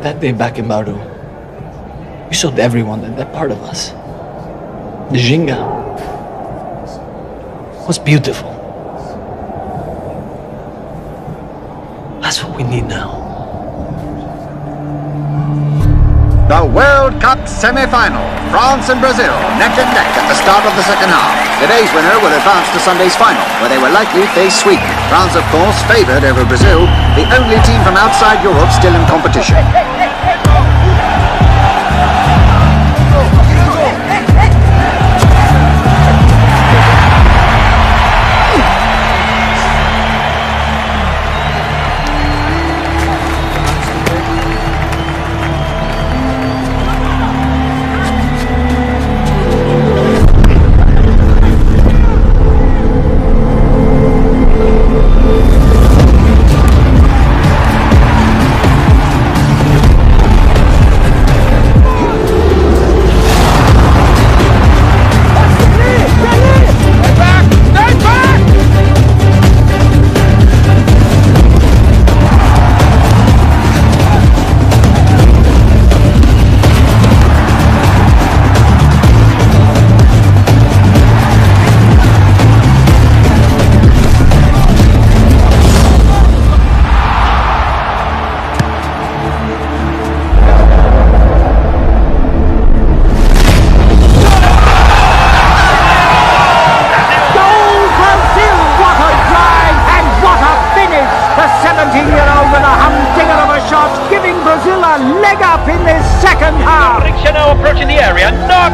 That day back in Bauru, we showed everyone that part of us, the Ginga, was beautiful. That's what we need now. The World Cup semi-final. France and Brazil, neck and neck at the start of the second half. Today's winner will advance to Sunday's final, where they will likely face Sweden. France, of course, favoured over Brazil, the only team from outside Europe still in competition.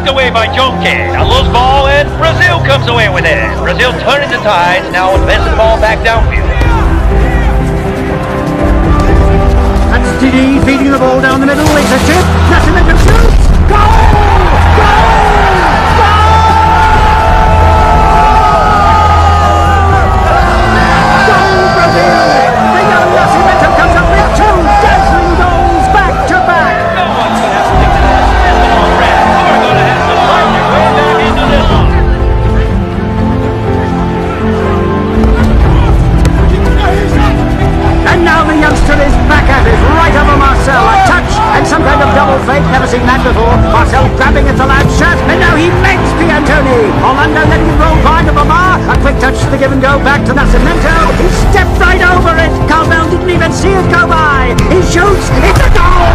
Away by Jonke. A loose ball and Brazil comes away with it. Brazil turning the tides, now advancing the ball back downfield. That's Didi feeding the ball down the middle. It's a tip. Nascimento shoots. Goal! Goal! Goal! seen that before. Marcel grabbing at the lad's shirt, and now he makes Piantoni. Orlando letting him roll wide of Amar. A quick touch to the give and go back to Nascimento. He stepped right over it. Carmel didn't even see it go by. He shoots. It's a goal!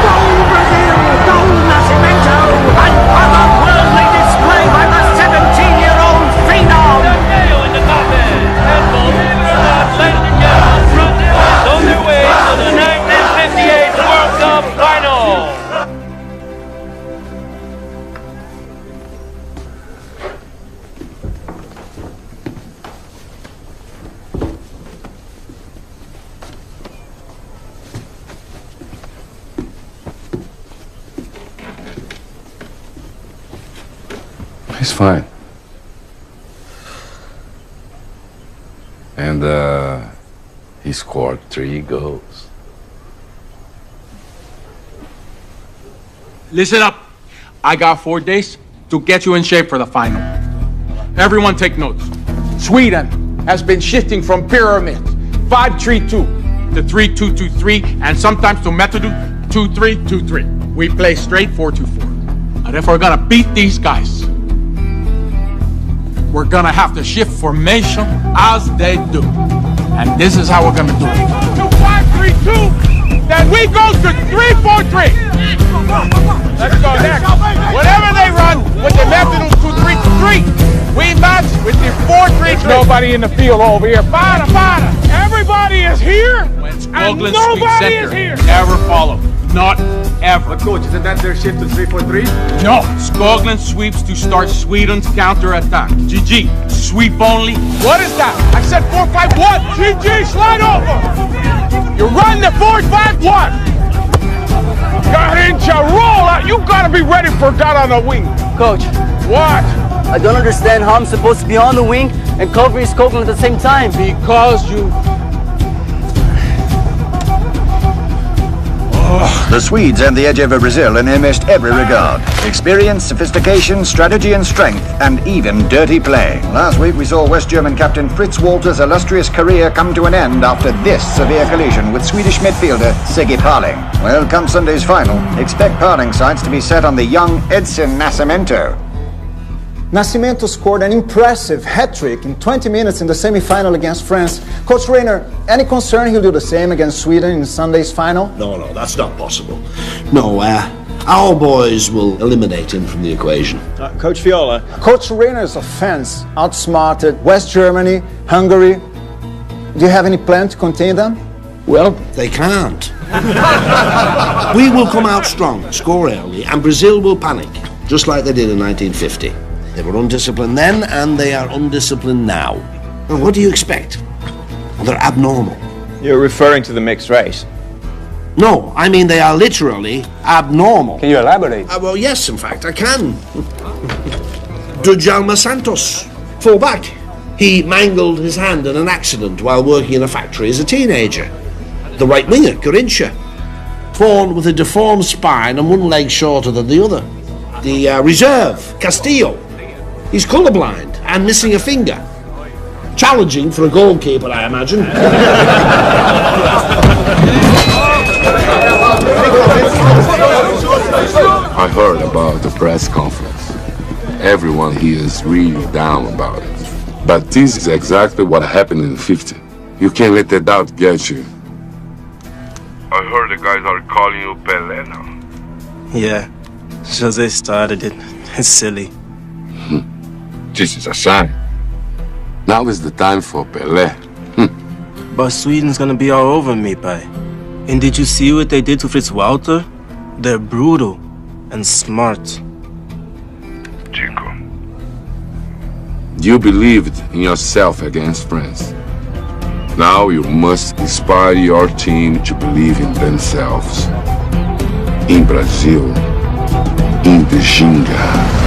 Goal Brazil! Goal Nascimento! An otherworldly display by the 17-year-old phenom! The nail in the coffin! And believe it or not, ladies and gentlemen, Brazil is on their way to the 1958 World Cup final! He's fine. And, he scored 3 goals. Listen up. I got 4 days to get you in shape for the final. Everyone take notes. Sweden has been shifting from pyramids 5-3-2 to 3-2-2-3 and sometimes to method 2-3-2-3. We play straight 4-2-4. And if we're gonna beat these guys, we're gonna have to shift formation as they do. And this is how we're gonna do it. To 5-3-2, then we go to 3-4-3. Let's go next. Whatever they run with the method of 2-3-3, we match with the 4-3-3. Nobody in the field over here. Para. Everybody is here, and nobody is here. Never follow. Not ever. But coach, isn't that their shift to 3-4-3? No. Skoglund sweeps to start Sweden's counter-attack. GG. Sweep only. What is that? I said 4-5-1. GG. Slide over. You run the 4-5-1. Garincha, roll out. You gotta be ready for that on the wing. Coach. What? I don't understand how I'm supposed to be on the wing and covering Skoglund at the same time. Because you... The Swedes and the edge over Brazil in almost every regard. Experience, sophistication, strategy and strength, and even dirty play. Last week we saw West German captain Fritz Walter's illustrious career come to an end after this severe collision with Swedish midfielder Siggy Parling. Well, come Sunday's final, expect Parling's sights to be set on the young Edson Nascimento. Nascimento scored an impressive hat-trick in 20 minutes in the semi-final against France. Coach Reiner, any concern he'll do the same against Sweden in Sunday's final? No, that's not possible. No, our boys will eliminate him from the equation. Coach Viola. Coach Reiner's offense outsmarted West Germany, Hungary. Do you have any plan to contain them? Well, they can't. We will come out strong, score early, and Brazil will panic, just like they did in 1950. They were undisciplined then, and they are undisciplined now. And what do you expect? Well, they're abnormal. You're referring to the mixed race? No, I mean they are literally abnormal. Can you elaborate? Well, yes, in fact, I can. Djalma Santos, full-back. He mangled his hand in an accident while working in a factory as a teenager. The right winger, Garincha, born with a deformed spine and one leg shorter than the other. The reserve, Castillo. He's colourblind and missing a finger. Challenging for a goalkeeper, I imagine. I heard about the press conference. Everyone here is really down about it. But this is exactly what happened in 50. You can't let that doubt get you. I heard the guys are calling you Pelé now. Yeah, Jose started it. It's silly. This is a sign. Now is the time for Pelé. But Sweden's gonna be all over me, Pai. And did you see what they did to Fritz Walter? They're brutal and smart. Chico. You believed in yourself against France. Now you must inspire your team to believe in themselves. In Brazil, in the Ginga.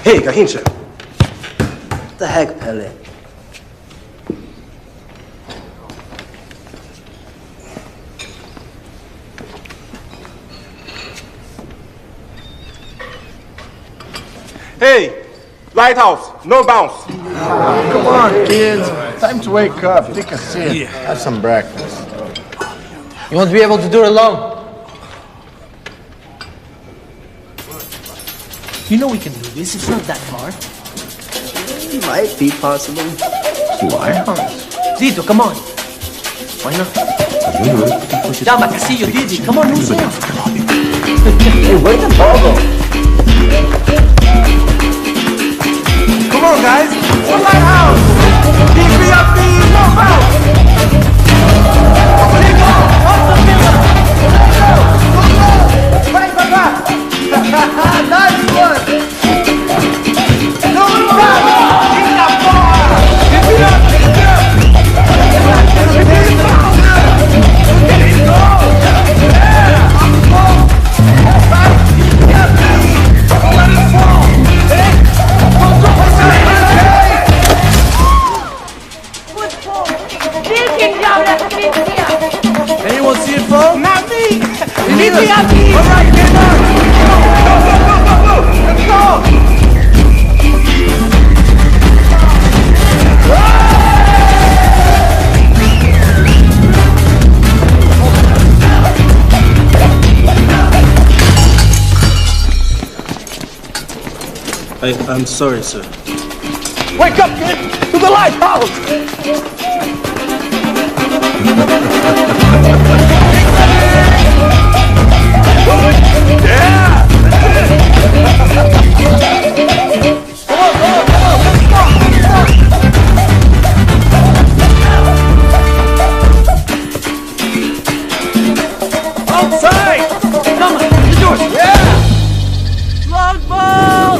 Hey, Gahincha. What the heck, Pelé? Hey, Lighthouse, no bounce. Come on, kids. Time to wake up. Take a seat. Have some breakfast. You won't be able to do it alone. You know we can do this. It's not that far. It might be possible. Zito, come on. Why not? Dama, Casillo, Didi, come on, who's there? Hey, where the ball go? Come on, guys. One Lighthouse. Keep me up, no bounce. Nice one. No bounce. Keep that ball. Keep it up. Anyone see it fall? Not me. Leave me up. All right, get up. Go. Let's go. I'm sorry, sir. Wake up, kid! To the lighthouse! Yeah! Outside! Come on, you do it! Yeah! Long ball!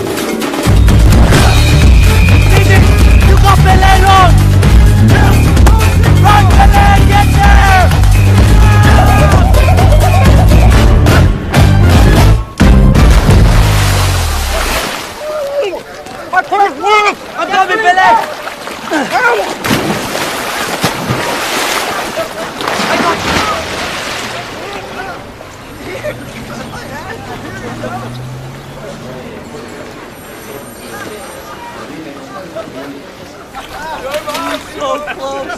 You got Pelé long! Run, Pelé! Get there! My first move! I'm coming, Pelé! I got you! So close!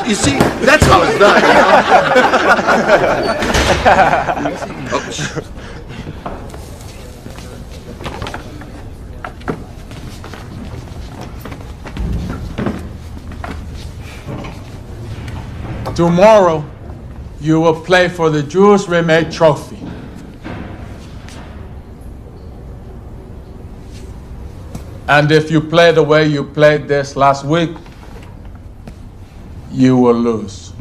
You see, that's how it's done. Tomorrow, you will play for the Jules Rimet Trophy. And if you play the way you played this last week, you will lose.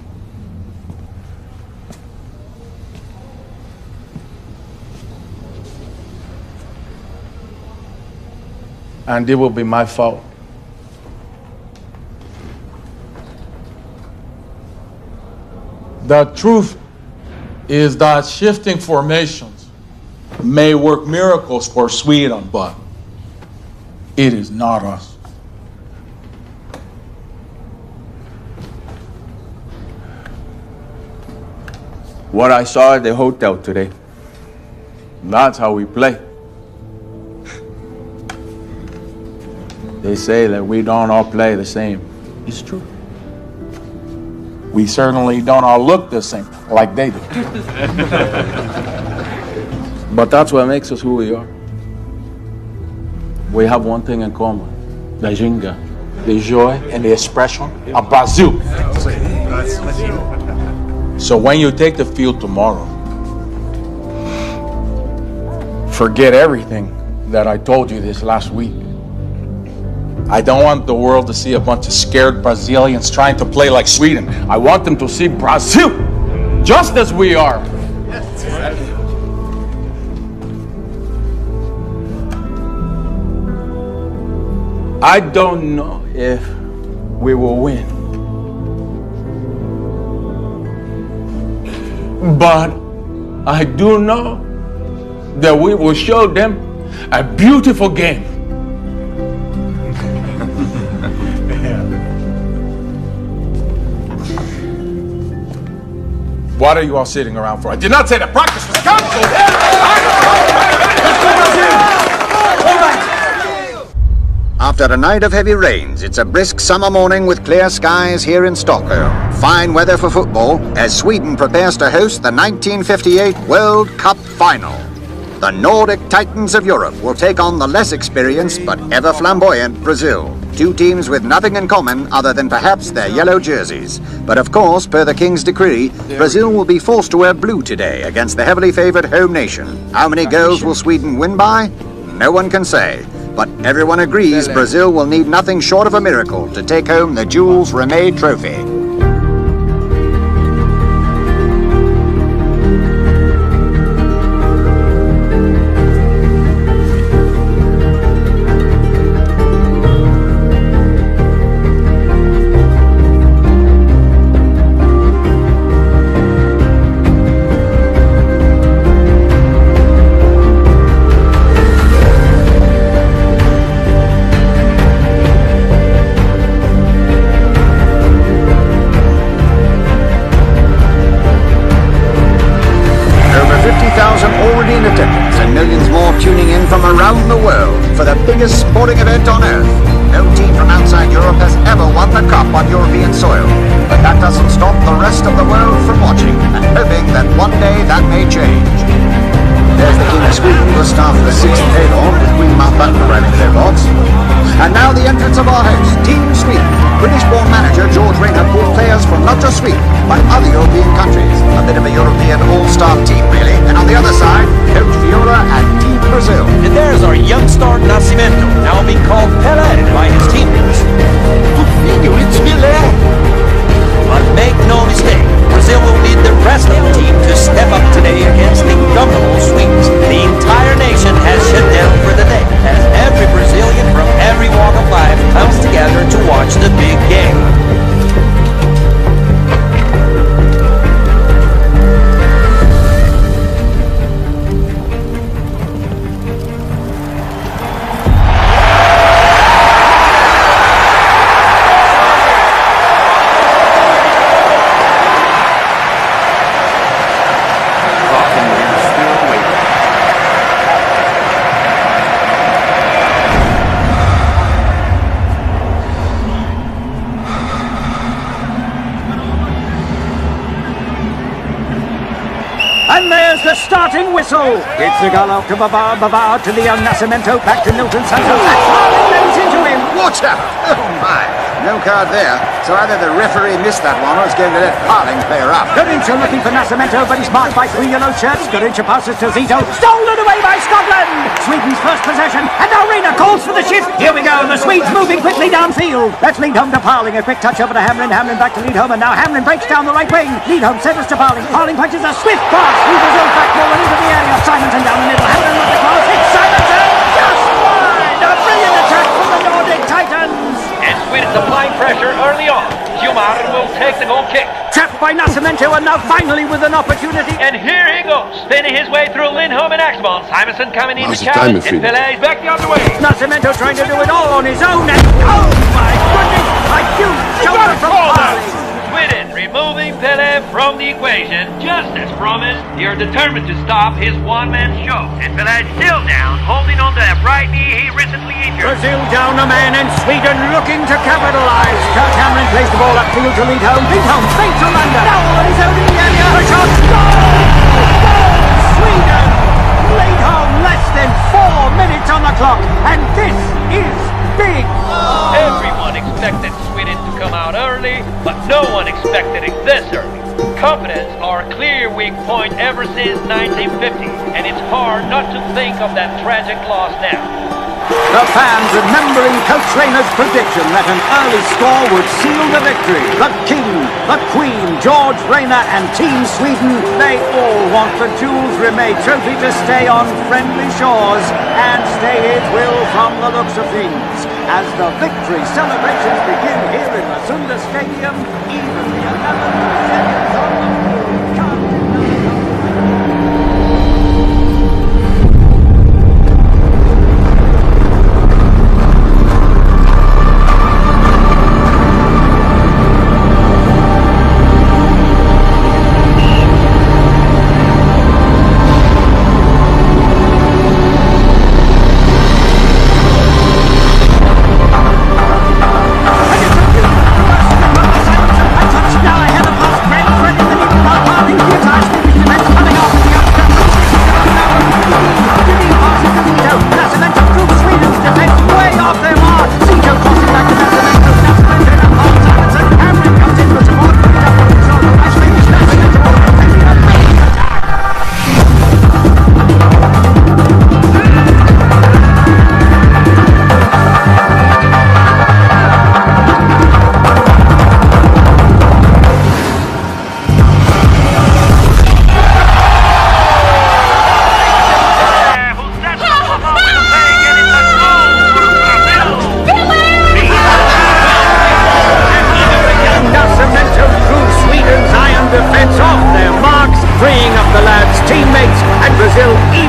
And it will be my fault. The truth is that shifting formations may work miracles for Sweden, but it is not us. What I saw at the hotel today, that's how we play. They say that we don't all play the same. It's true. We certainly don't all look the same, like they do. But that's what makes us who we are. We have one thing in common: the ginga, the joy, and the expression of Brazil. So when you take the field tomorrow, forget everything that I told you this last week. I don't want the world to see a bunch of scared Brazilians trying to play like Sweden. I want them to see Brazil just as we are. I don't know if we will win, But I do know that we will show them a beautiful game. What are you all sitting around for? I did not say that practice was canceled. After a night of heavy rains, it's a brisk summer morning with clear skies here in Stockholm. Fine weather for football as Sweden prepares to host the 1958 World Cup final. The Nordic Titans of Europe will take on the less experienced but ever flamboyant Brazil. Two teams with nothing in common other than perhaps their yellow jerseys. But of course, per the King's decree, Brazil will be forced to wear blue today against the heavily favoured home nation. How many goals will Sweden win by? No one can say. But everyone agrees Brazil will need nothing short of a miracle to take home the Jules Rimet trophy. Already in attendance and millions more tuning in from around the world for the biggest sporting event on earth. No team from outside Europe has ever won the cup on European soil, but that doesn't stop the rest of the world from watching and hoping that one day that may change. There's the King of Sweden, Gustav the Sixth Adolf, with Queen Mountbatten arriving in their box. And now the entrance of our host, Team Sweden. British-born manager George Rayner pulled players from not just Sweden, but other European countries. A bit of a European all-star team, really. And on the other side, Coach Viola and Team Brazil. And there's our young star Nascimento, now being called Pelé by his teammates. It's Pelé! But make no mistake, Brazil will need the rest of the team to step up today against the indomitable Swedes. The entire nation has shut down for the day, as every Brazilian from every walk of life comes together to watch the big game. And there's the starting whistle. It's the goal out to Babar to the young Nascimento, back to Nilton Santos. And Carling lays into him. Watch out! Oh my! No card there. So either the referee missed that one or it's going to let Carling play her up. Garincha looking for Nascimento, but he's marked by three yellow shirts. Garincha passes to Zito. Stolen away by Scotland. Sweden's first possession. And now Rayner calls for the shift. Here we go. The Swedes moving quickly downfield. That's Lindholm to Parling. A quick touch over to Hamlin. Hamlin back to Lindholm. And now Hamlin breaks down the right wing. Lindholm centers to Parling. Parling punches a swift pass. Through Brazil's back ball and into the area. Simonson down the middle. Hamlin with the cross. It's Simonson. Just wide. A brilliant attack from the Nordic Titans. And Sweden applying pressure early on. Humar will take the goal kick. Trapped by Nascimento, and now finally with an opportunity. And here he goes, spinning his way through Lindholm and Axbon. Simonson coming in to challenge, and Pelé is back the other way. Nascimento trying to do it all on his own, and oh my goodness, a huge shoulder from Parling. Sweden removing Pelé from the equation, just as promised. They're determined to stop his one-man show. And Pelé still down, holding on to that right knee he recently injured. Brazil down a man, and Sweden looking to capitalize. Kurt Hamlin plays the ball upfield to Lindholm. Lindholm fakes a Landa. Now on his own in the area. A shot. Goal! Sweden! Lindholm less than 4 minutes on the clock, and this is big. Everyone expected Sweden to come out early, but no one expected it this early. Confidence our clear weak point ever since 1950, and it's hard not to think of that tragic loss now. The fans remembering Coach Rayner's prediction that an early score would seal the victory. The King, the Queen, George Rayner and Team Sweden, they all want the Jules Rimet trophy to stay on friendly shores, and stay it will from the looks of things. As the victory celebrations begin here in Masunda Stadium, even the 11 Brazilians on the field can't deny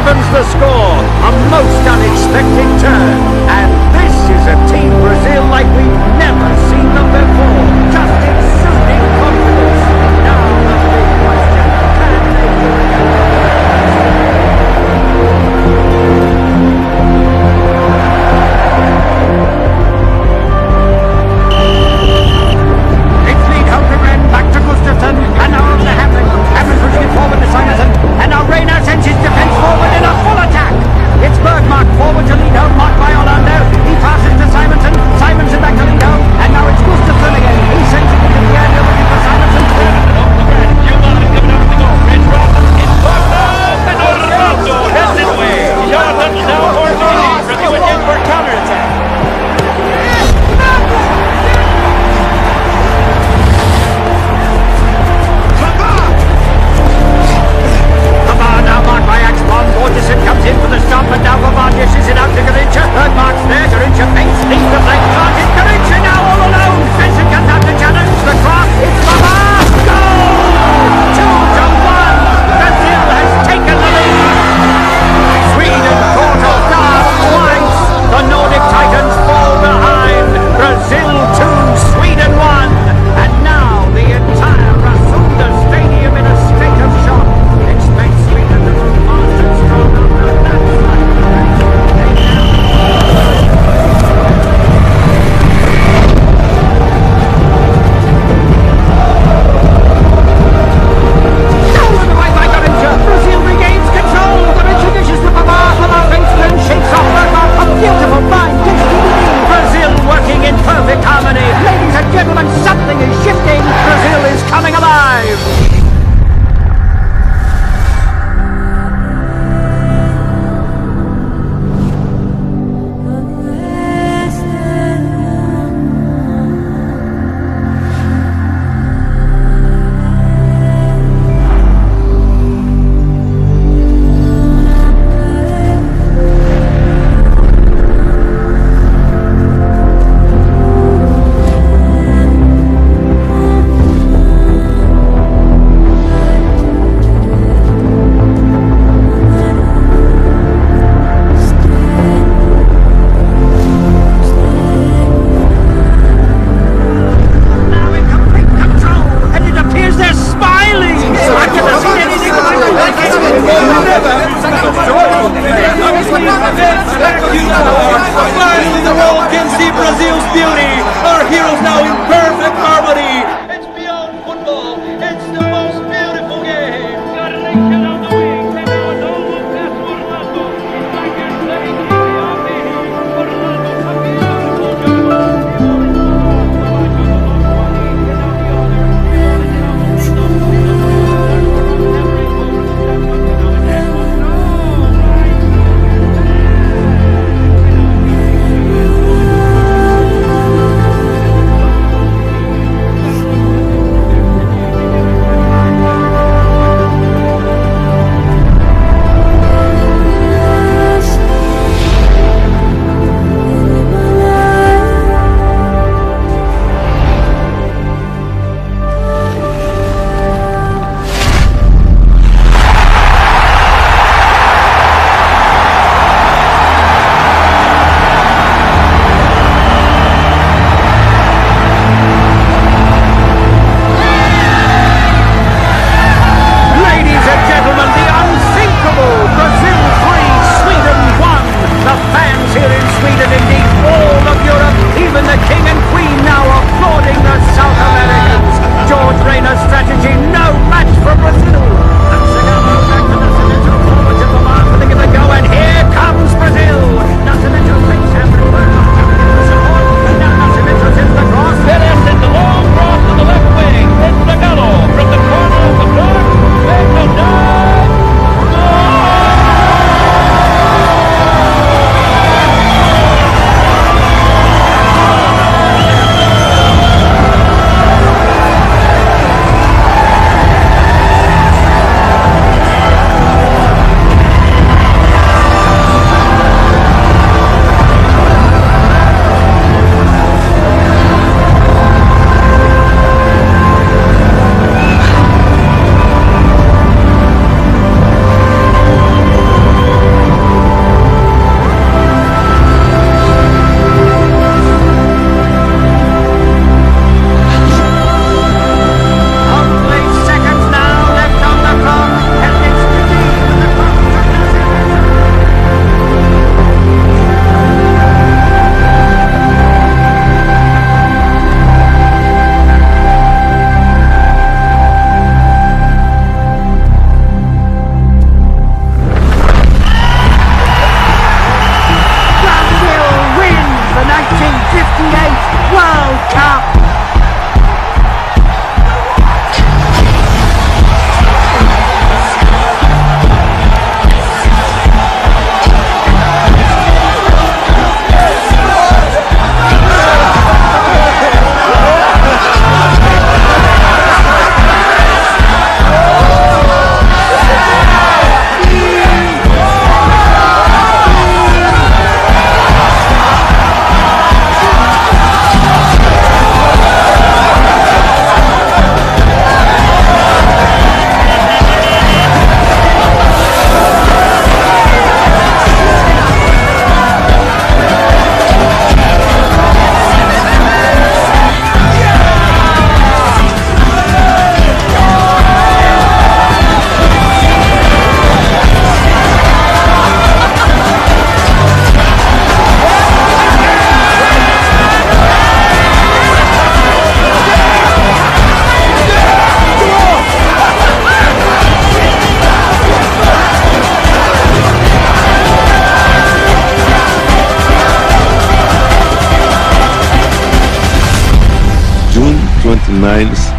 evens the score. A most unexpected turn. And this is a team Brazil like we've never seen them before. Just exuding confidence. Now the big question, can they do it again? It's lead home to Ren, back to Gustafsson, and now on to Hammond. Hammond pushing it forward to Simonson, and now Reina sends his defence forward in a full attack. It's Bergmark forward to Lido, marked by Orlando. He passes to Simonson, Simonson back to Lido, and now it's Gustafsson again. He sends it into the area looking for Simonson. And Orlando heads it away. Jonathan's now for Brazil again for counterattack. Now marked by Axbom, Borgeson comes in for the stop, and now Pavard dishes it out to Garincha. Bergmark's there, Garincha fakes, leaves the flank target. Garincha now all alone. Benson comes out to challenge the cross. It's Pavard. Goal! 2-1. Brazil has taken the lead. Sweden caught off guard twice. The Nordic Titans fall behind. Brazil 2, Sweden 1. And now the entire Rasunda Stadium in a state of shock. Expects Sweden to move fast and strong after that fight. Stolen away by Garincha. Brazil regains control. Garincha dishes to Pavard. Pavard fakes then shakes off Bergmark. A beautiful find. Takes TBD. Brazil working in perfect harmony. Ladies and gentlemen, something is shifting. Brazil is coming alive.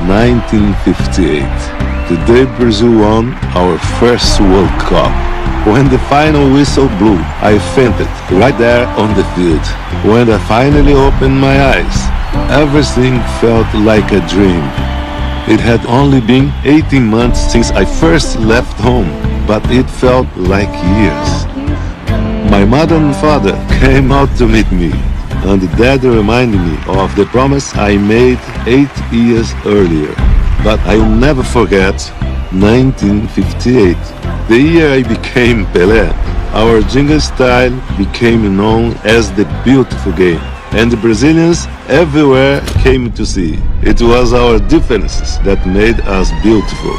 1958. The day Brazil won our first World Cup. When the final whistle blew, I fainted right there on the field. When I finally opened my eyes, everything felt like a dream. It had only been 18 months since I first left home, but it felt like years. My mother and father came out to meet me, and Dad reminded me of the promise I made 8 years earlier. But I'll never forget 1958, the year I became Pelé. Our jingle style became known as the beautiful game, and the Brazilians everywhere came to see. It was our differences that made us beautiful.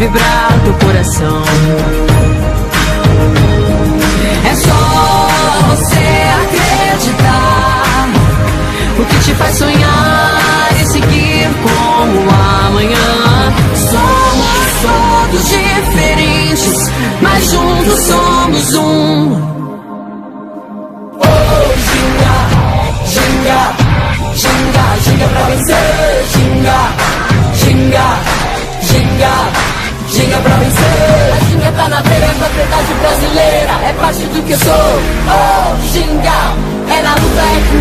Vibrar teu coração. É só você acreditar. O que te faz sonhar e seguir como amanhã. Somos todos diferentes, mas juntos somos um. Oh, ginga, ginga, ginga, ginga pra vencer. Ginga, ginga, ginga. Ginga pra vencer. A ginga tá na veia, a propriedade brasileira é parte do que eu sou. Oh, ginga, é na luta, é com